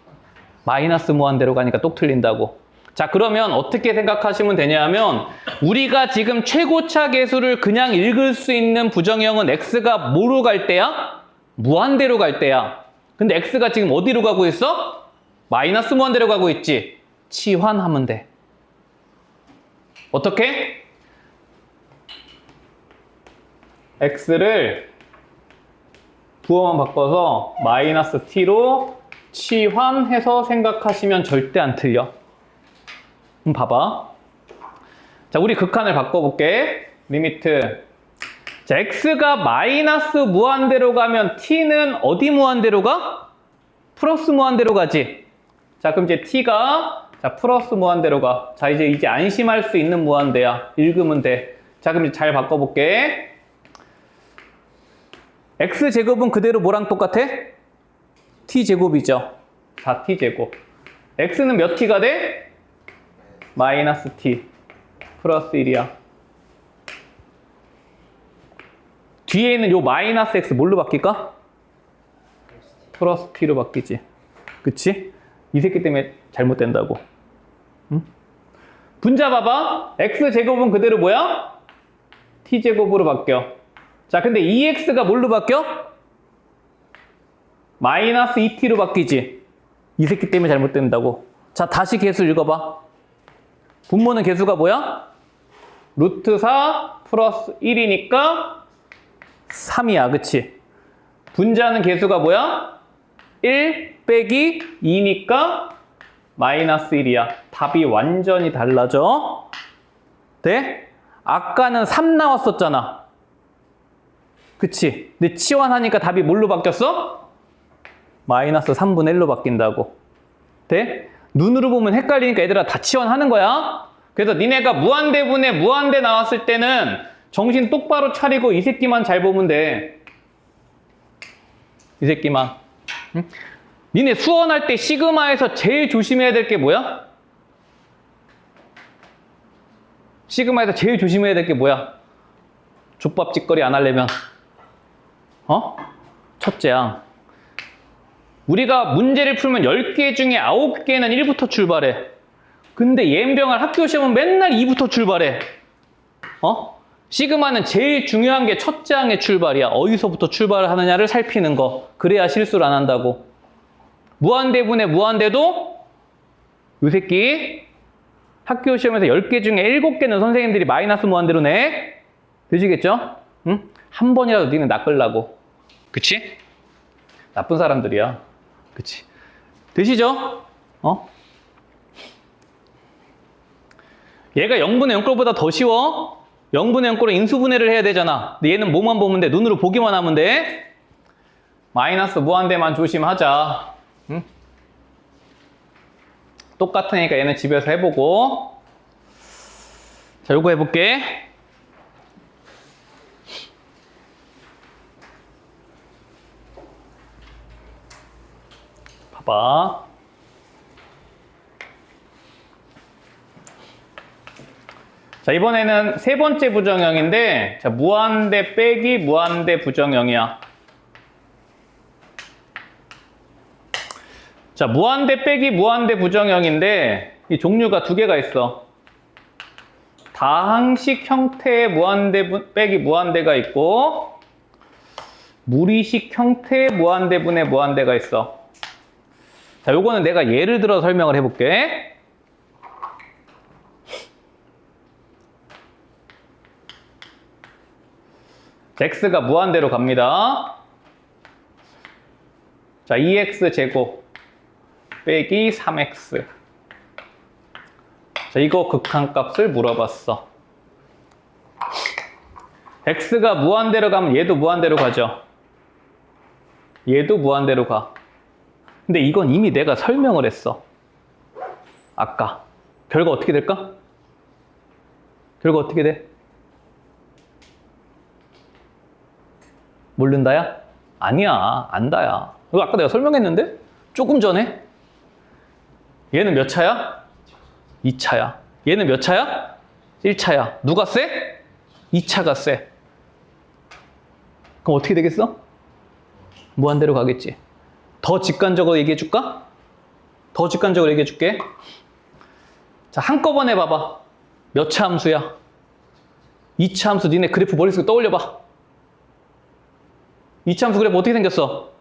마이너스 무한대로 가니까 똑 틀린다고. 자, 그러면 어떻게 생각하시면 되냐 하면 우리가 지금 최고차 계수를 그냥 읽을 수 있는 부정형은 x가 뭐로 갈 때야? 무한대로 갈 때야. 근데 x가 지금 어디로 가고 있어? 마이너스 무한대로 가고 있지. 치환하면 돼. 어떻게? x를 부호만 바꿔서 마이너스 t로 치환해서 생각하시면 절대 안 틀려. 봐봐. 자, 우리 극한을 바꿔볼게. 리미트. 자, x가 마이너스 무한대로 가면 t는 어디 무한대로 가? 플러스 무한대로 가지. 자, 그럼 이제 t가 자 플러스 무한대로 가. 자, 이제 안심할 수 있는 무한대야. 읽으면 돼. 자, 그럼 이제 잘 바꿔볼게. x제곱은 그대로 뭐랑 똑같아? t제곱이죠. 4t제곱. x는 몇 t가 돼? 마이너스 t 플러스 1이야. 뒤에 있는 요 마이너스 x 뭘로 바뀔까? 플러스 t로 바뀌지. 그치? 이 새끼 때문에 잘못된다고. 응? 분자 봐봐. x제곱은 그대로 뭐야? t제곱으로 바뀌어. 자, 근데 2x가 뭘로 바뀌어? 마이너스 2t로 바뀌지. 이 새끼 때문에 잘못된다고. 자, 다시 계수 읽어봐. 분모는 계수가 뭐야? 루트 4 플러스 1이니까 3이야. 그치? 분자는 계수가 뭐야? 1 빼기 2니까 마이너스 1이야. 답이 완전히 달라져. 네? 아까는 3 나왔었잖아. 그치? 근데 치환하니까 답이 뭘로 바뀌었어? 마이너스 3분의 1로 바뀐다고. 돼? 눈으로 보면 헷갈리니까 얘들아 다 치환하는 거야. 그래서 니네가 무한대분에 무한대 나왔을 때는 정신 똑바로 차리고 이 새끼만 잘 보면 돼. 이 새끼만. 응? 니네 수원할 때 시그마에서 제일 조심해야 될 게 뭐야? 시그마에서 제일 조심해야 될 게 뭐야? 족밥 짓거리 안 하려면 첫째야. 우리가 문제를 풀면 10개 중에 9개는 1부터 출발해. 근데 예은병을 학교 시험은 맨날 2부터 출발해. 시그마는 제일 중요한 게 첫째 항의 출발이야. 어디서부터 출발을 하느냐를 살피는 거. 그래야 실수를 안 한다고. 무한대분의 무한대도 이 새끼 학교 시험에서 10개 중에 7개는 선생님들이 마이너스 무한대로 내. 되시겠죠? 응? 한 번이라도 니는 낚으려고. 그치? 나쁜 사람들이야. 그치? 되시죠? 얘가 0분의 0꼴보다 더 쉬워? 0분의 0 꼴은 인수분해를 해야 되잖아. 근데 얘는 뭐만 보면 돼? 눈으로 보기만 하면 돼. 마이너스 무한대만 조심하자. 응? 똑같으니까 얘는 집에서 해보고. 자, 요거 해볼게. 봐봐. 자, 이번에는 세 번째 부정형인데, 자, 무한대 빼기 무한대 부정형이야. 자, 무한대 빼기 무한대 부정형인데, 이 종류가 두 개가 있어. 다항식 형태의 무한대 빼기 무한대가 있고, 무리식 형태의 무한대분의 무한대가 있어. 자, 요거는 내가 예를 들어 설명을 해볼게. x가 무한대로 갑니다. 자, 2x 제곱 빼기 3x. 자, 이거 극한값을 물어봤어. x가 무한대로 가면 얘도 무한대로 가죠. 얘도 무한대로 가. 근데 이건 이미 내가 설명을 했어. 아까. 결과 어떻게 될까? 결과 어떻게 돼? 모른다야? 아니야. 안다야. 이거 아까 내가 설명했는데? 조금 전에? 얘는 몇 차야? 2차야. 얘는 몇 차야? 1차야. 누가 세? 2차가 세. 그럼 어떻게 되겠어? 무한대로 가겠지. 더 직관적으로 얘기해 줄까? 더 직관적으로 얘기해 줄게. 자, 한꺼번에 봐봐. 몇 차 함수야? 2차 함수 니네 그래프 머릿속에 떠올려봐. 2차 함수 그래프 어떻게 생겼어?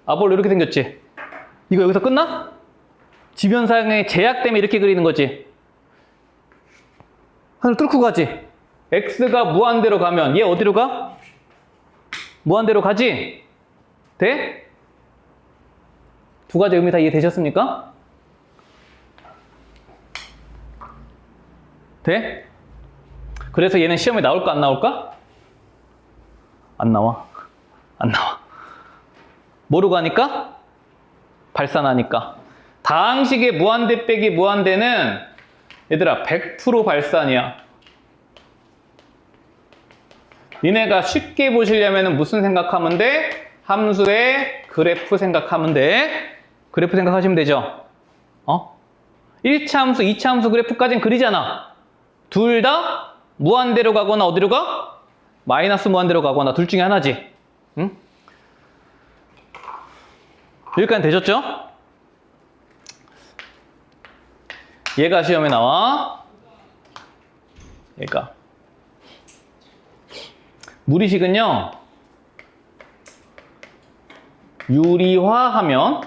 아볼로 이렇게 생겼지? 이거 여기서 끝나? 지변상의 제약 때문에 이렇게 그리는 거지. 하늘 뚫고 가지. x가 무한대로 가면 얘 어디로 가? 무한대로 가지? 돼? 두 가지 의미 다 이해되셨습니까? 돼? 그래서 얘는 시험에 나올까 안 나올까? 안 나와. 안 나와. 뭐로 가니까? 발산하니까. 다항식의 무한대 빼기 무한대는 얘들아 100% 발산이야. 니네가 쉽게 보시려면 무슨 생각하면 돼? 함수의 그래프 생각하면 돼. 그래프 생각하시면 되죠. 1차 함수, 2차 함수 그래프까지는 그리잖아. 둘 다 무한대로 가거나 어디로 가? 마이너스 무한대로 가거나 둘 중에 하나지. 응? 여기까지 되셨죠? 얘가 시험에 나와. 얘가. 무리식은요. 유리화하면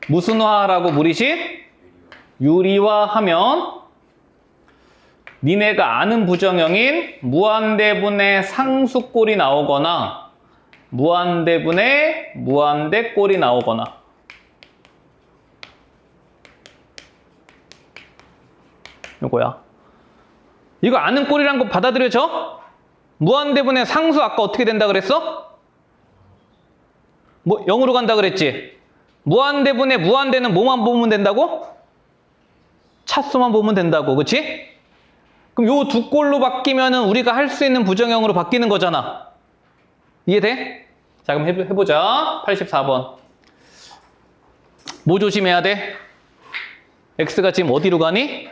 무슨 화라고 무리식? 유리화하면 니네가 아는 부정형인 무한대분의 상수꼴이 나오거나 무한대분의 무한대꼴이 나오거나 요거야. 이거 아는 꼴이란 거 받아들여져? 무한대분의 상수 아까 어떻게 된다 그랬어? 뭐 0으로 간다 그랬지? 무한대분의 무한대는 뭐만 보면 된다고? 차수만 보면 된다고. 그치? 그럼 요 두 꼴로 바뀌면은 우리가 할 수 있는 부정형으로 바뀌는 거잖아. 이해돼? 자, 그럼 해보자. 84번. 뭐 조심해야 돼? x가 지금 어디로 가니?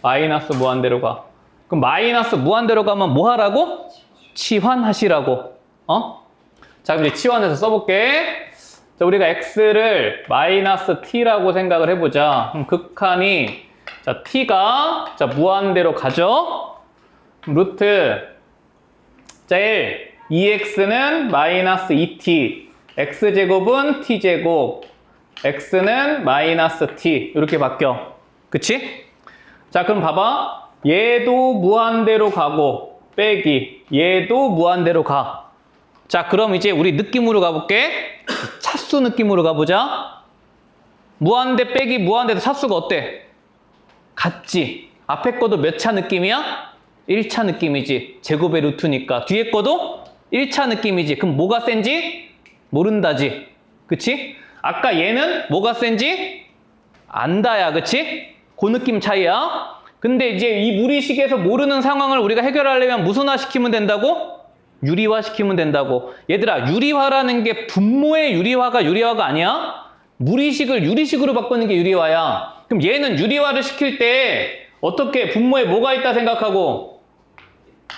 마이너스 무한대로 가. 그럼 마이너스 무한대로 가면 뭐 하라고? 치환하시라고. 자, 그럼 이제 치환해서 써볼게. 자, 우리가 x를 마이너스 t라고 생각을 해보자. 그럼 극한이 자, t가 자, 무한대로 가죠. 루트 자, 1 2x는 마이너스 2t x제곱은 t제곱 x는 마이너스 t 이렇게 바뀌어. 그치? 자, 그럼 봐봐. 얘도 무한대로 가고 빼기 얘도 무한대로 가. 자, 그럼 이제 우리 느낌으로 가볼게. 차수 느낌으로 가보자. 무한대 빼기 무한대도 차수가 어때? 같지? 앞에 거도 몇 차 느낌이야? 1차 느낌이지. 제곱의 루트니까. 뒤에 거도 1차 느낌이지. 그럼 뭐가 센지? 모른다지. 그치? 아까 얘는 뭐가 센지? 안다야. 그치? 그 느낌 차이야. 근데 이제 이 무리식에서 모르는 상황을 우리가 해결하려면 무슨화 시키면 된다고? 유리화 시키면 된다고. 얘들아, 유리화라는 게 분모의 유리화가 아니야? 무리식을 유리식으로 바꾸는 게 유리화야. 그럼 얘는 유리화를 시킬 때 어떻게 분모에 뭐가 있다 생각하고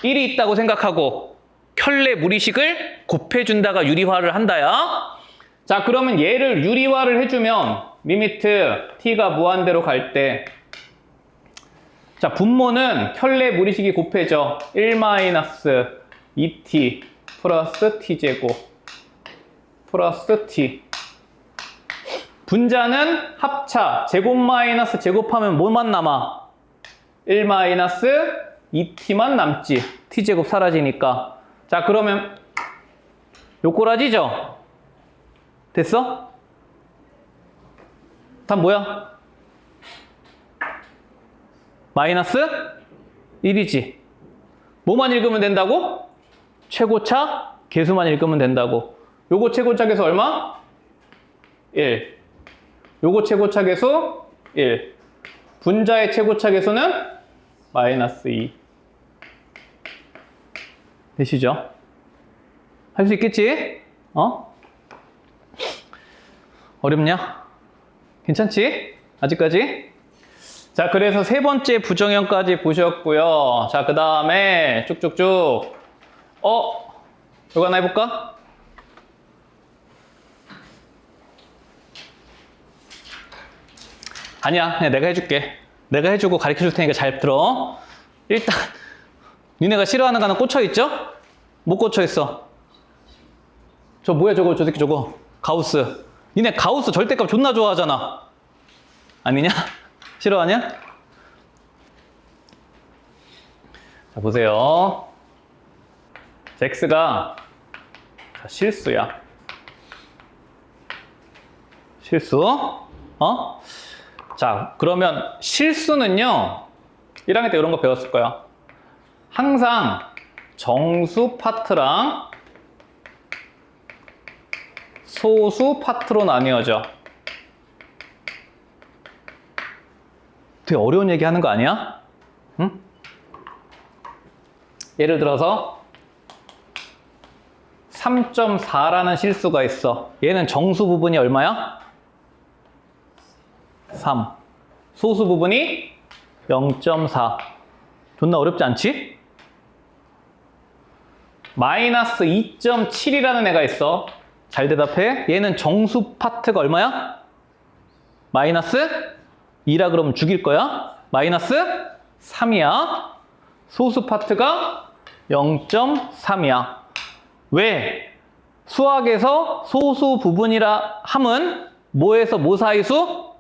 1이 있다고 생각하고 켤레 무리식을 곱해준다가 유리화를 한다야. 자, 그러면 얘를 유리화를 해주면 리미트 t가 무한대로 갈 때 자, 분모는 켤레 무리식이 곱해져. 1-2t 플러스 t제곱 플러스 t. 분자는 합차. 제곱 마이너스 제곱하면 뭐만 남아? 1-2t만 남지. t제곱 사라지니까. 자, 그러면 요 꼬라지죠? 됐어? 답 뭐야? 마이너스 1이지. 뭐만 읽으면 된다고? 최고차 계수만 읽으면 된다고. 요거 최고차 계수 얼마? 1. 요거 최고차 계수 1. 분자의 최고차 계수는 마이너스 2. 되시죠? 할 수 있겠지? 어렵냐? 괜찮지? 아직까지? 자, 그래서 세 번째 부정형까지 보셨고요. 자, 그 다음에 쭉쭉쭉. 이거 하나 해볼까? 아니야, 그냥 내가 해줄게. 내가 해주고 가르쳐줄 테니까 잘 들어. 일단 니네가 싫어하는 거 하나 꽂혀있죠? 뭐 꽂혀있어? 저 뭐야 저거, 저 새끼 저거. 가우스. 니네 가우스 절대값 존나 좋아하잖아. 아니냐? 싫어하냐? 자, 보세요. 자, x가 실수야. 실수. 자, 그러면 실수는요, 1학년 때 이런 거 배웠을 거야. 항상 정수 파트랑 소수 파트로 나뉘어져. 되게 어려운 얘기 하는 거 아니야? 응? 예를 들어서 3.4라는 실수가 있어. 얘는 정수 부분이 얼마야? 3. 소수 부분이 0.4. 존나 어렵지 않지? 마이너스 2.7이라는 애가 있어. 잘 대답해. 얘는 정수 파트가 얼마야? 마이너스 2라 그러면 죽일 거야. 마이너스 3이야. 소수 파트가 0.3이야. 왜? 수학에서 소수 부분이라 함은 뭐에서 뭐 사이수?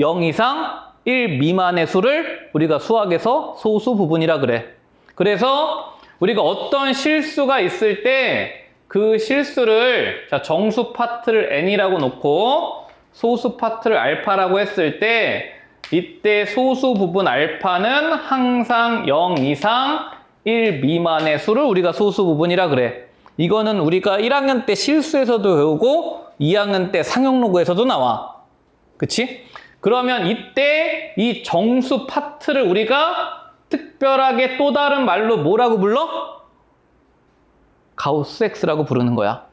0 이상 1 미만의 수를 우리가 수학에서 소수 부분이라 그래. 그래서 우리가 어떤 실수가 있을 때 그 실수를 자, 정수 파트를 n이라고 놓고 소수 파트를 알파라고 했을 때 이때 소수 부분 알파는 항상 0 이상 1 미만의 수를 우리가 소수 부분이라 그래. 이거는 우리가 1학년 때 실수에서도 배우고 2학년 때 상용로그에서도 나와. 그치? 그러면 이때 이 정수 파트를 우리가 특별하게 또 다른 말로 뭐라고 불러? 가우스 X라고 부르는 거야.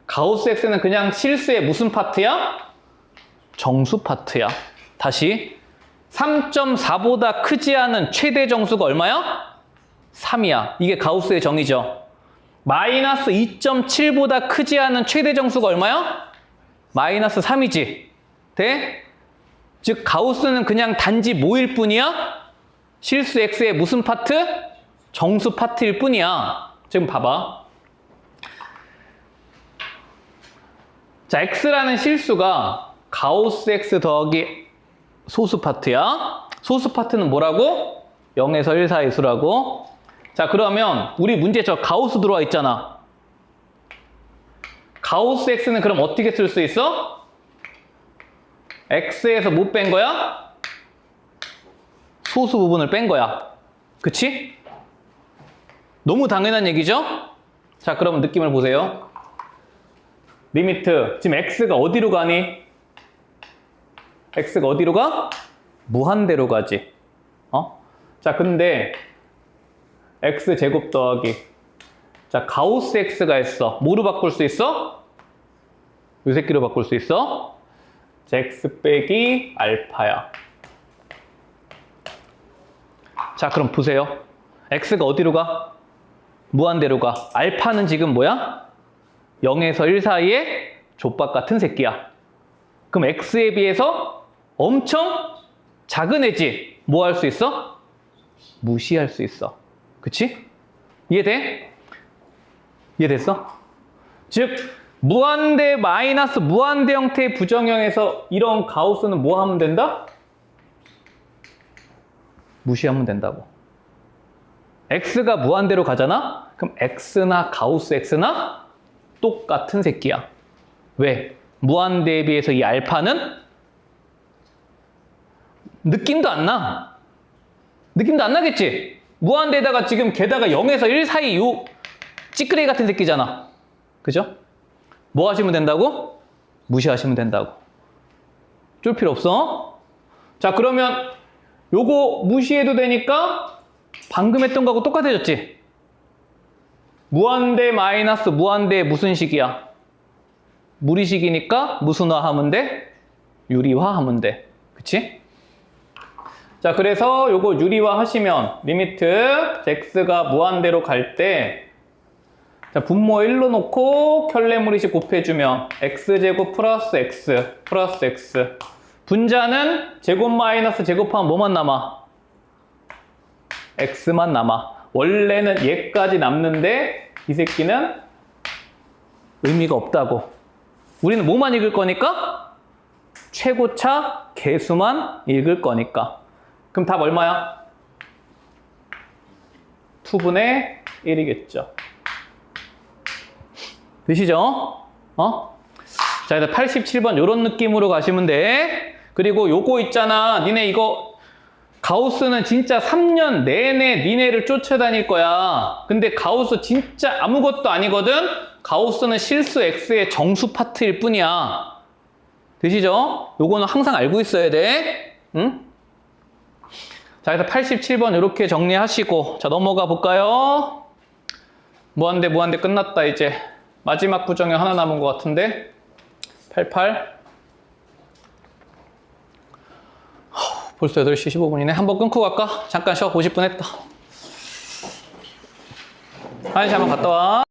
가우스 X는 그냥 실수의 무슨 파트야? 정수 파트야. 다시 3.4보다 크지 않은 최대 정수가 얼마야? 3이야. 이게 가우스의 정의죠. 마이너스 2.7보다 크지 않은 최대 정수가 얼마야? 마이너스 3이지. 돼? 즉 가우스는 그냥 단지 뭐일 뿐이야? 실수 X의 무슨 파트? 정수 파트일 뿐이야. 지금 봐봐. 자, X라는 실수가 가우스 X 더하기 소수 파트야. 소수 파트는 뭐라고? 0에서 1 사이 수라고. 자, 그러면 우리 문제 저 가우스 들어와 있잖아. 가우스 X는 그럼 어떻게 쓸 수 있어? X에서 못 뺀 거야? 소수 부분을 뺀 거야. 그치? 너무 당연한 얘기죠? 자, 그럼 느낌을 보세요. 리미트, 지금 x가 어디로 가니? x가 어디로 가? 무한대로 가지. 자, 근데 x제곱 더하기. 자, 가우스 x가 있어. 뭐로 바꿀 수 있어? 이 새끼로 바꿀 수 있어? 자, x 빼기 알파야. 자, 그럼 보세요. x가 어디로 가? 무한대로 가. 알파는 지금 뭐야? 0에서 1 사이에 족밥 같은 새끼야. 그럼 x에 비해서 엄청 작은 애지. 뭐 할 수 있어? 무시할 수 있어. 그치? 이해돼? 이해됐어? 즉 무한대 마이너스 무한대 형태의 부정형에서 이런 가우스는 뭐 하면 된다? 무시하면 된다고. x가 무한대로 가잖아? 그럼 x나 가우스 x나 똑같은 새끼야. 왜? 무한대에 비해서 이 알파는 느낌도 안 나. 느낌도 안 나겠지? 무한대에다가 지금 게다가 0에서 1 사이 요 찌끄레기 같은 새끼잖아. 그죠? 뭐 하시면 된다고? 무시하시면 된다고. 쫄 필요 없어. 자, 그러면 요거 무시해도 되니까 방금 했던 거하고 똑같아졌지? 무한대 마이너스 무한대 무슨 식이야? 무리식이니까 무슨화 하면 돼? 유리화 하면 돼. 그치? 자, 그래서 요거 유리화 하시면 리미트 x가 무한대로 갈 때 자, 분모 1로 놓고 켤레무리식 곱해주면 x제곱 플러스 x 플러스 x 분자는 제곱 마이너스 제곱하면 뭐만 남아? x만 남아. 원래는 얘까지 남는데 이 새끼는 의미가 없다고. 우리는 뭐만 읽을 거니까? 최고차 개수만 읽을 거니까. 그럼 답 얼마야? 2분의 1이겠죠. 되시죠? 자, 일단 87번 요런 느낌으로 가시면 돼. 그리고 요거 있잖아. 니네 이거 가우스는 진짜 3년 내내 니네를 쫓아다닐 거야. 근데 가우스 진짜 아무것도 아니거든? 가우스는 실수 x의 정수 파트일 뿐이야. 되시죠? 요거는 항상 알고 있어야 돼. 응? 자, 그래서 87번 이렇게 정리하시고 자, 넘어가 볼까요? 무한대 끝났다. 이제 마지막 부정형 하나 남은 것 같은데 88 벌써 8시 15분이네. 한번 끊고 갈까? 잠깐 쉬어. 50분 했다. 한시 한번 갔다 와.